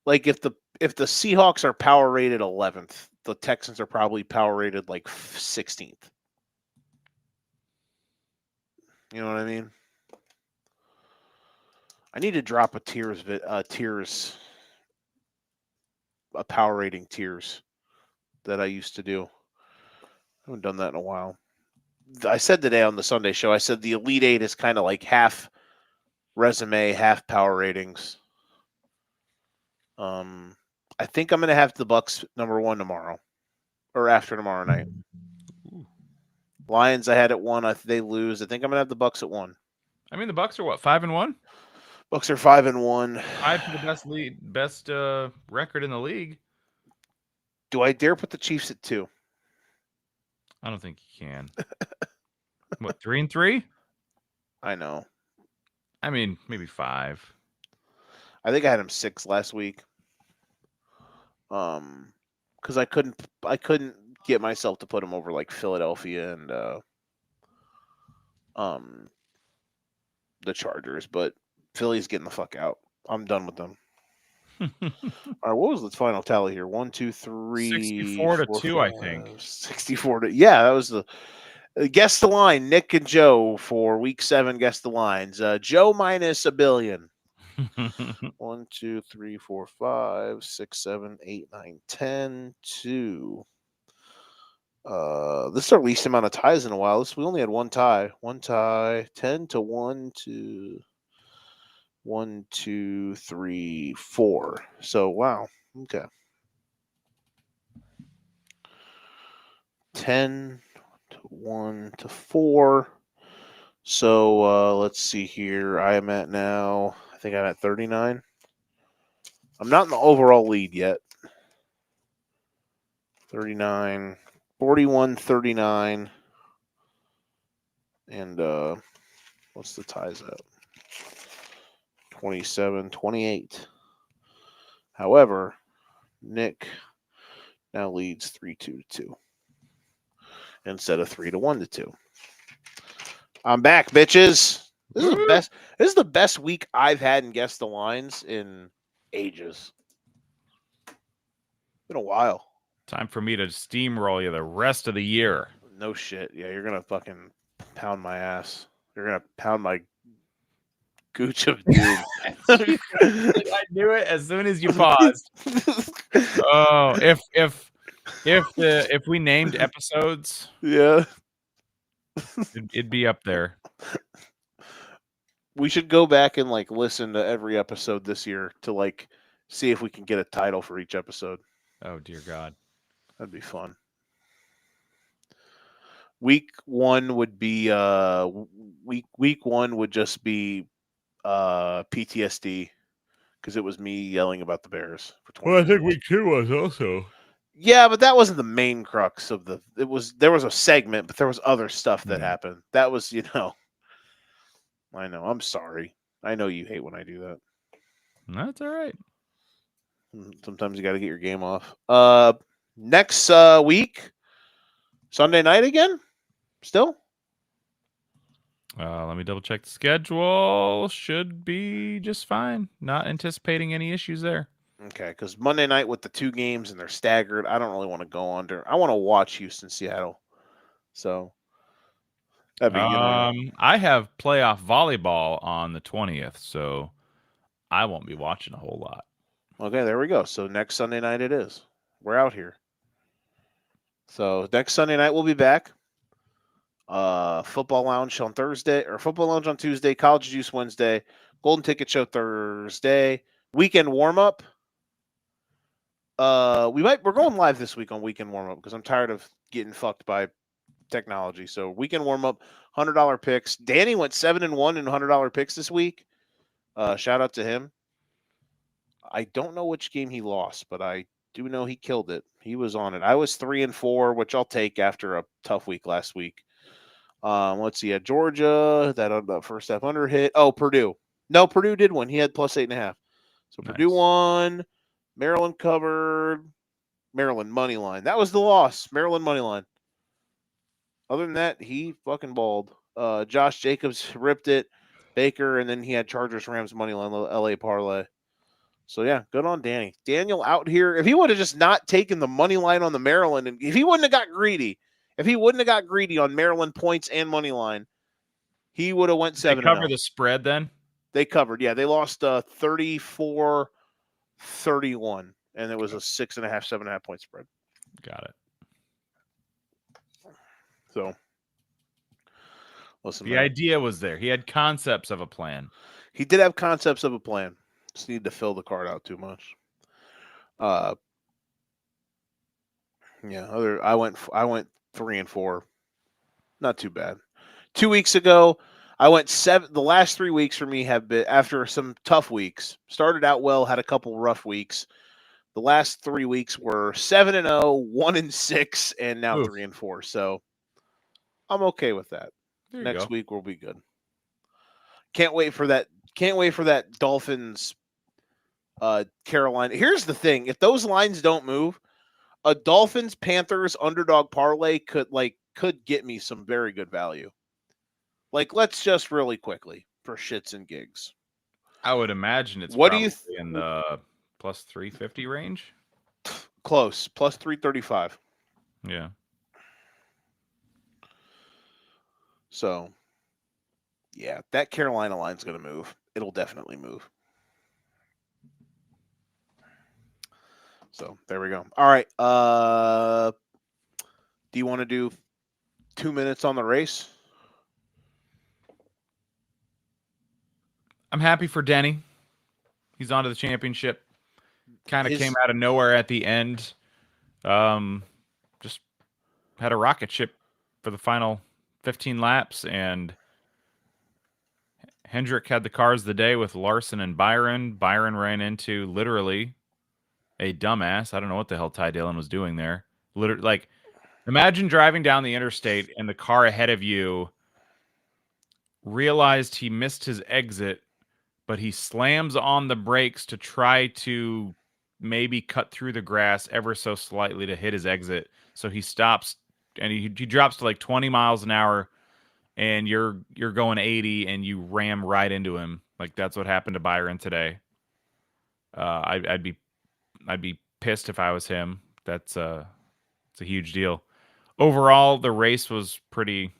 if the Seahawks are power rated 11th, the Texans are probably power rated like 16th. You know what I mean? I need to drop a power rating tiers that I used to do. I haven't done that in a while. I said today on the Sunday show, I said the Elite Eight is kind of like half resume, half power ratings. I think I'm going to have the Bucks number 1 tomorrow or after tomorrow night.
Ooh.
Lions, I had at 1. They lose. I think I'm going to have the Bucks at 1.
I mean, the Bucks are what, 5-1?
Bucks are 5-1.
Tied for the best record in the league.
Do I dare put the Chiefs at 2?
I don't think you can. What, 3-3?
I know.
I mean, maybe 5.
I think I had him 6 last week. Because I couldn't get myself to put him over like Philadelphia and the Chargers, but Philly's getting the fuck out. I'm done with them. All right, what was the final tally here? 1, 2, 3,
64-2, I think.
64 to that was the guess the line. Nick and Joe for week 7. Guess the lines. Joe minus $1 billion. 1, 2, 3, 4, 5, 6, 7, 8, 9, 10, 2. This is our least amount of ties in a while. We only had one tie. 10 to 1 to 1, 2, 3, 4. So wow. Okay. 10 to 1 to 4. So let's see here. I am at now. I think I'm at 39. I'm not in the overall lead yet. 39, 41, 39. And what's the ties at? 27, 28. However, Nick now leads 3-2 instead of 3-1-2. I'm back, bitches. This is the best week I've had in Guess the Lines in ages. Been a while.
Time for me to steamroll you the rest of the year.
No shit. Yeah, you're gonna fucking pound my ass. You're gonna pound my gooch of doom.
I knew it as soon as you paused. Oh, if we named episodes,
yeah,
it'd be up there.
We should go back and like listen to every episode this year to like see if we can get a title for each episode.
Oh dear God,
that'd be fun. Week 1 would be week 1 would just be PTSD because it was me yelling about the Bears for 20 minutes.
week 2 was also.
Yeah, but that wasn't the main crux of there was a segment, but there was other stuff that happened. That was, I know. I'm sorry. I know you hate when I do that.
That's all right.
Sometimes you got to get your game off. Next week, Sunday night again? Still?
Let me double check the schedule. Should be just fine. Not anticipating any issues there.
Okay, because Monday night with the 2 games and they're staggered, I don't really want to go under. I want to watch Houston, Seattle. So that'd be,
I have playoff volleyball on the 20th, so I won't be watching a whole lot.
Okay, there we go. So next Sunday night it is. We're out here. So next Sunday night we'll be back. Football Lounge on Thursday, or Football Lounge on Tuesday, College Juice Wednesday, Golden Ticket Show Thursday, weekend warm up. We're going live this week on weekend warm up because I'm tired of getting fucked by technology. So weekend warm up, $100 picks. Danny went 7-1 in $100 picks this week. Shout out to him. I don't know which game he lost, but I do know he killed it. He was on it. I was 3-4, which I'll take after a tough week last week. Let's see. At Georgia, that first half under hit. Oh, Purdue. No, Purdue did win. He had plus 8.5. So nice. Purdue won. Maryland covered. Maryland money line. That was the loss. Maryland money line. Other than that, he fucking balled. Josh Jacobs ripped it. Baker, and then he had Chargers Rams money line LA parlay. So yeah, good on Danny. Daniel out here. If he would have just not taken the money line on the Maryland, and if he wouldn't have got greedy on Maryland points and money line, he would have went 7-0.
They cover the spread then?
They covered. Yeah, they lost 34-31, and it was a 6.5, 7.5 point spread.
Got it.
So, listen.
The idea was there. He had concepts of a plan.
He did have concepts of a plan. Just need to fill the card out too much. Yeah. I went 3-4. Not too bad. 2 weeks ago, I went 7. The last 3 weeks for me have been after some tough weeks. Started out well, had a couple rough weeks. The last 3 weeks were 7-0, 1-6, and now 3-4. So I'm okay with that. Next week will be good. Can't wait for that. Can't wait for that Dolphins Carolina. Here's the thing. If those lines don't move, a Dolphins Panthers underdog parlay could get me some very good value. Let's just really quickly for shits and gigs.
I would imagine it's in the plus 350 range.
Close. Plus 335.
Yeah.
So, yeah, that Carolina line's going to move. It'll definitely move. So, there we go. All right. Do you want to do 2 minutes on the race?
I'm happy for Denny. He's on to the championship. Kind of came out of nowhere at the end. Just had a rocket ship for the final 15 laps, and Hendrick had the cars of the day with Larson and Byron. Byron ran into literally a dumbass. I don't know what the hell Ty Dillon was doing there. Literally, imagine driving down the interstate and the car ahead of you realized he missed his exit, but he slams on the brakes to try to maybe cut through the grass ever so slightly to hit his exit. So he stops and he drops to 20 miles an hour, and you're going 80 and you ram right into him. That's what happened to Byron today. I'd be pissed if I was him. It's a huge deal. Overall, the race was it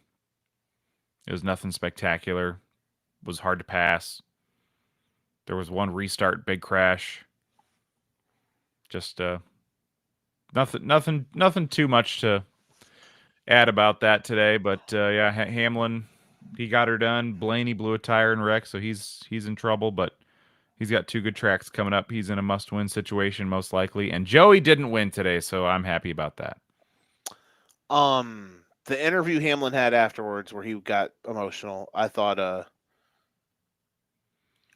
was nothing spectacular. It was hard to pass. There was one restart, big crash. Just nothing too much to add about that today. But yeah, Hamlin, he got her done. Blaney blew a tire and wrecked, so he's in trouble. But he's got 2 good tracks coming up. He's in a must-win situation most likely. And Joey didn't win today, so I'm happy about that.
The interview Hamlin had afterwards, where he got emotional, I thought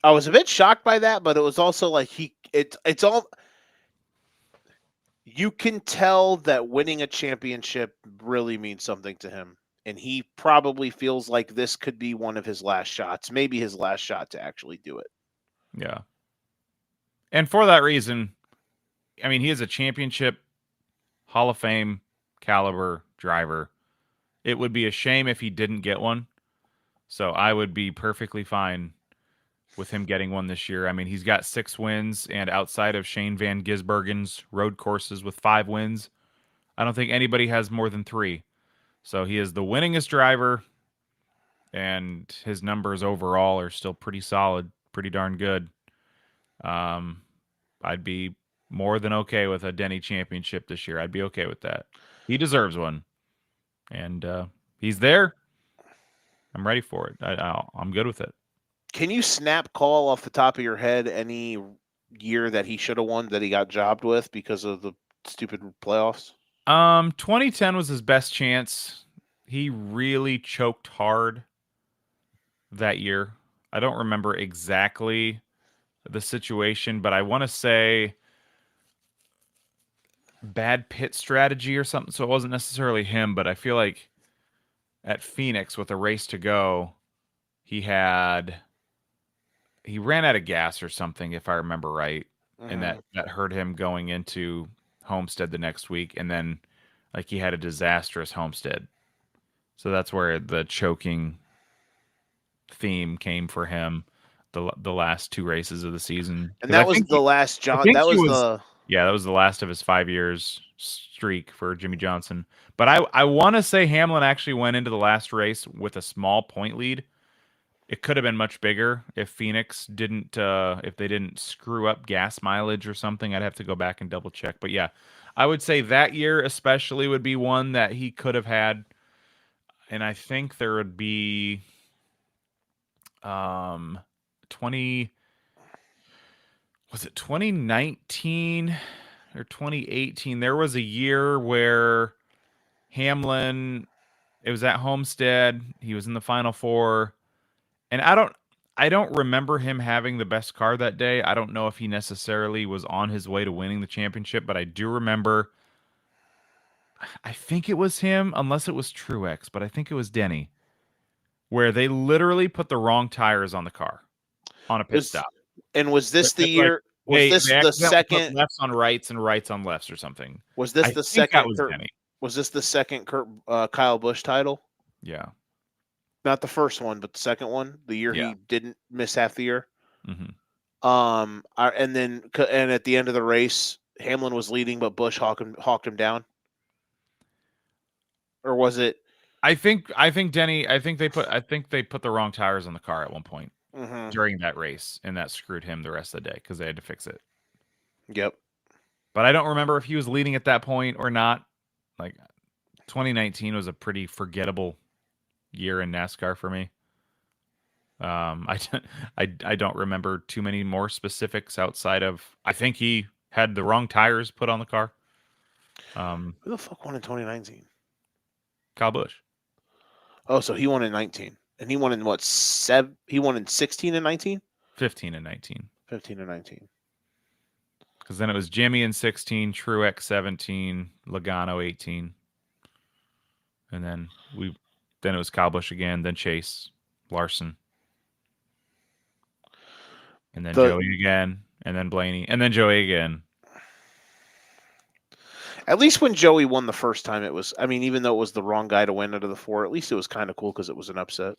I was a bit shocked by that, but it was also like it's all you can tell that winning a championship really means something to him. And he probably feels like this could be one of his last shots, maybe his last shot to actually do it.
Yeah. And for that reason, I mean, he is a championship Hall of Fame caliber driver. It would be a shame if he didn't get one. So I would be perfectly fine with him getting one this year. I mean, he's got 6 wins, and outside of Shane Van Gisbergen's road courses with 5 wins, I don't think anybody has more than 3. So he is the winningest driver, and his numbers overall are still pretty solid, pretty darn good. I'd be more than okay with a Denny championship this year. I'd be okay with that. He deserves one, and he's there. I'm ready for it. I'm good with it.
Can you snap call off the top of your head any year that he should have won that he got jobbed with because of the stupid playoffs?
2010 was his best chance. He really choked hard that year. I don't remember exactly the situation, but I want to say bad pit strategy or something. So it wasn't necessarily him, but I feel like at Phoenix with a race to go, he ran out of gas or something, if I remember right, and that hurt him going into Homestead the next week, and then like he had a disastrous Homestead. So that's where the choking theme came for him the last 2 races of the season.
And that was the last John. That was the
yeah, that was the last of his 5 years streak for Jimmy Johnson. But I want to say Hamlin actually went into the last race with a small point lead. It could have been much bigger if Phoenix didn't if they didn't screw up gas mileage or something. I'd have to go back and double check. But yeah, I would say that year especially would be one that he could have had. And I think there would be 2019 or 2018? There was a year where Hamlin, it was at Homestead. He was in the Final Four. And I don't remember him having the best car that day. I don't know if he necessarily was on his way to winning the championship, but I do remember, I think it was him, unless it was Truex, but I think it was Denny, where they literally put the wrong tires on the car on a pit stop.
And was this the year? Was this the second
lefts on rights and rights on lefts or something?
Was this the second? Was this the second Kyle Busch title?
Yeah.
Not the first one, but the second one, the year he didn't miss half the year.
Mm-hmm.
And at the end of the race, Hamlin was leading, but Busch hawked him down. Or was it?
I think Denny. I think they put the wrong tires on the car at one point during that race, and that screwed him the rest of the day because they had to fix it.
Yep.
But I don't remember if he was leading at that point or not. Like 2019 was a pretty forgettable year in NASCAR for me. I don't remember too many more specifics outside of I think he had the wrong tires put on the car.
Who the fuck won in 2019?
Kyle Busch.
Oh, so he won in 19. And he won in what, 7? He won in 16 and 19?
15 and 19.
15 and 19.
Because then it was Jimmy in 16, Truex 17, Logano 18. And then it was Kyle Busch again, then Chase, Larson. And then Joey again, and then Blaney, and then Joey again.
At least when Joey won the first time, it was, I mean, even though it was the wrong guy to win out of the 4, at least it was kind of cool because it was an upset.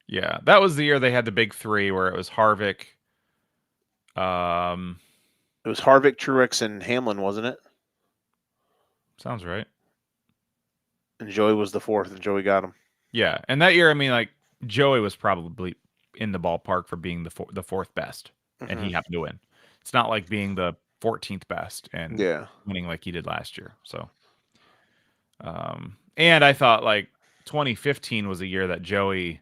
Yeah, that was the year they had the big 3 where it was Harvick.
It was Harvick, Truex, and Hamlin, wasn't it?
Sounds right.
And Joey was the 4th, and Joey got him.
Yeah, and that year, I mean, like, Joey was probably in the ballpark for being the 4th best, and he happened to win. It's not like being the 14th best and winning like he did last year. So, and I thought like 2015 was a year that Joey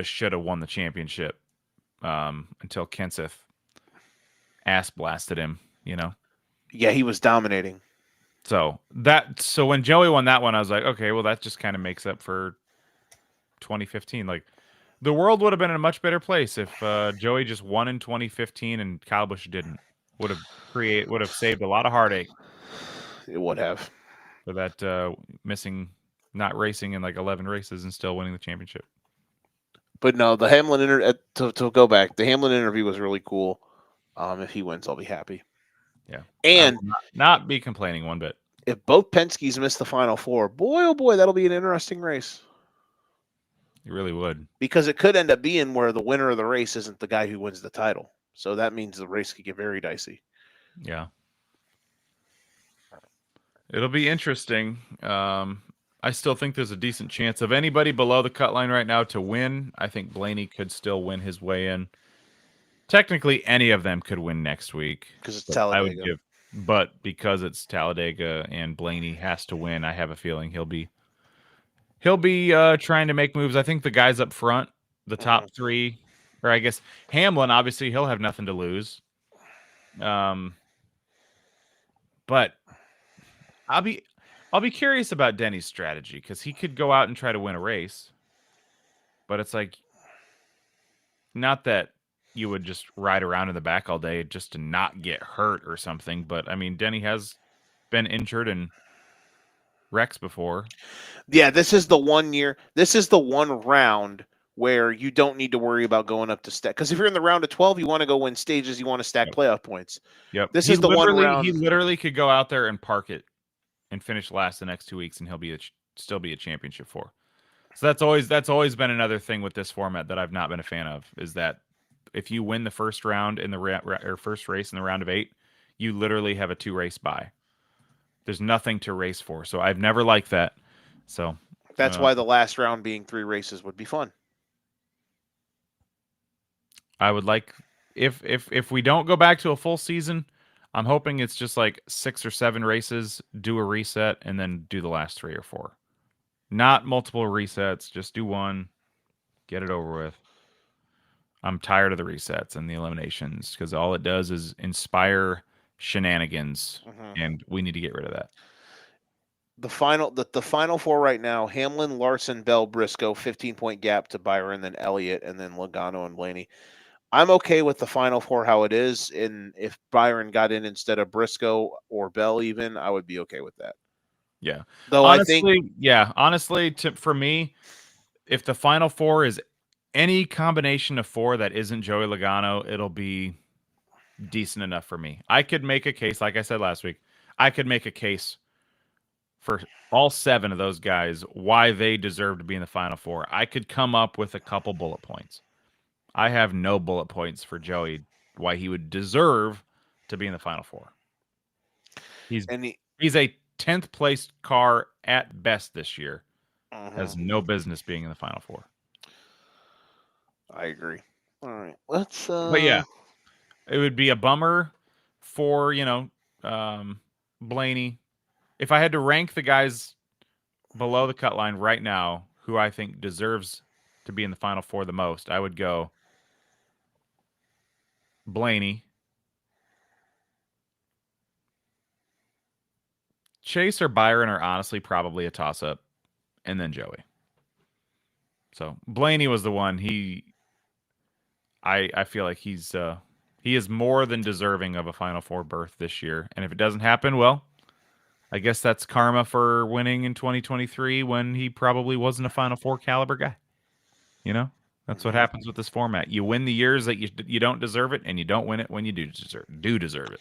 should have won the championship until Kenseth ass blasted him, you know?
Yeah, he was dominating.
So when Joey won that one, I was like, okay, well, that just kind of makes up for 2015. Like, The world would have been in a much better place if Joey just won in 2015 and Kyle Busch didn't. Would have saved a lot of heartache
It would have.
for that not racing in like 11 races and still winning the championship.
But no, the Hamlin to go back, the Hamlin interview was really cool. If he wins, I'll be happy.
Yeah,
and
I will not be complaining one bit.
If both Penske's miss the Final Four, boy oh boy, that'll be an interesting race.
It really would,
because it could end up being where the winner of the race isn't the guy who wins the title. So that means the race could get very dicey.
Yeah, it'll be interesting. I still think there's a decent chance of anybody below the cut line right now to win. I think Blaney could still win his way in. Technically, any of them could win next week
because it's Talladega.
But because it's Talladega and Blaney has to win, I have a feeling he'll be trying to make moves. I think the guys up front, the top three, or I guess Hamlin, obviously he'll have nothing to lose. But I'll be curious about Denny's strategy because he could go out and try to win a race, but it's like not that you would just ride around in the back all day just to not get hurt or something. But I mean, Denny has been injured in wrecks before.
Yeah, this is the 1 year. This is the one round where you don't need to worry about going up to stack. Because if you're in the round of 12, you want to go win stages. You want to stack playoff points.
Yep.
This is the one round.
He literally could go out there and park it and finish last the next 2 weeks, and he'll still be a championship for. So that's always been another thing with this format that I've not been a fan of, is that if you win the first round in the first race in the round of 8, you literally have a 2-race bye. There's nothing to race for. So I've never liked that. So
that's why the last round being 3 races would be fun.
I would like if we don't go back to a full season, I'm hoping it's just like 6 or 7 races, do a reset, and then do the last 3 or 4. Not multiple resets, just do one, get it over with. I'm tired of the resets and the eliminations because all it does is inspire shenanigans, and we need to get rid of that.
The final 4 right now: Hamlin, Larson, Bell, Briscoe, 15-point gap to Byron, then Elliott, and then Logano and Blaney. I'm okay with the final 4 how it is, and if Byron got in instead of Briscoe or Bell, even I would be okay with that.
Yeah,
though
honestly, for me, if the final 4 is any combination of 4 that isn't Joey Logano, it'll be decent enough for me. I could make a case, like I said last week, I could make a case for all 7 of those guys why they deserve to be in the final 4. I could come up with a couple bullet points. I have no bullet points for Joey why he would deserve to be in the final 4. He's a 10th place car at best this year. Has no business being in the final 4.
I agree. All right, let's.
But yeah, it would be a bummer for Blaney. If I had to rank the guys below the cut line right now, who I think deserves to be in the final 4 the most, I would go Blaney, Chase or Byron are honestly probably a toss-up, and then Joey. So Blaney was the one. I feel like he is more than deserving of a Final 4 berth this year. And if it doesn't happen, well, I guess that's karma for winning in 2023 when he probably wasn't a Final 4 caliber guy. That's what happens with this format. You win the years that you don't deserve it, and you don't win it when you do deserve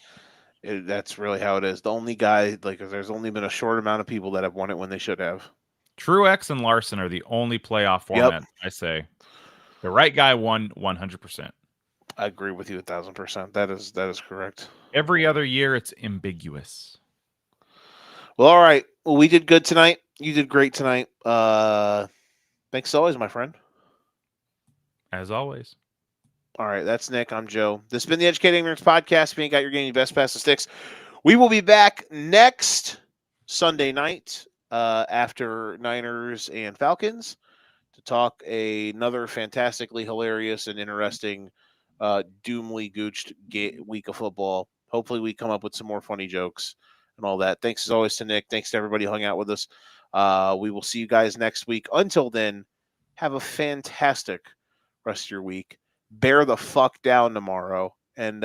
it.
That's really how it is. The only guy, there's only been a short amount of people that have won it when they should have.
Truex and Larson are the only playoff format. I say the right guy won 100%.
I agree with you 1,000%. That is correct.
Every other year, it's ambiguous.
Well, all right. Well, we did good tonight. You did great tonight. Thanks as always, my friend.
As always.
All right, that's Nick. I'm Joe. This has been the Educated Ignorance Podcast. If you ain't got your game, you best pass the sticks. We will be back next Sunday night after Niners and Falcons to talk another fantastically hilarious and interesting doomly gooched week of football. Hopefully we come up with some more funny jokes and all that. Thanks as always to Nick. Thanks to everybody who hung out with us. We will see you guys next week. Until then, have a fantastic rest of your week. Bear the fuck down tomorrow. And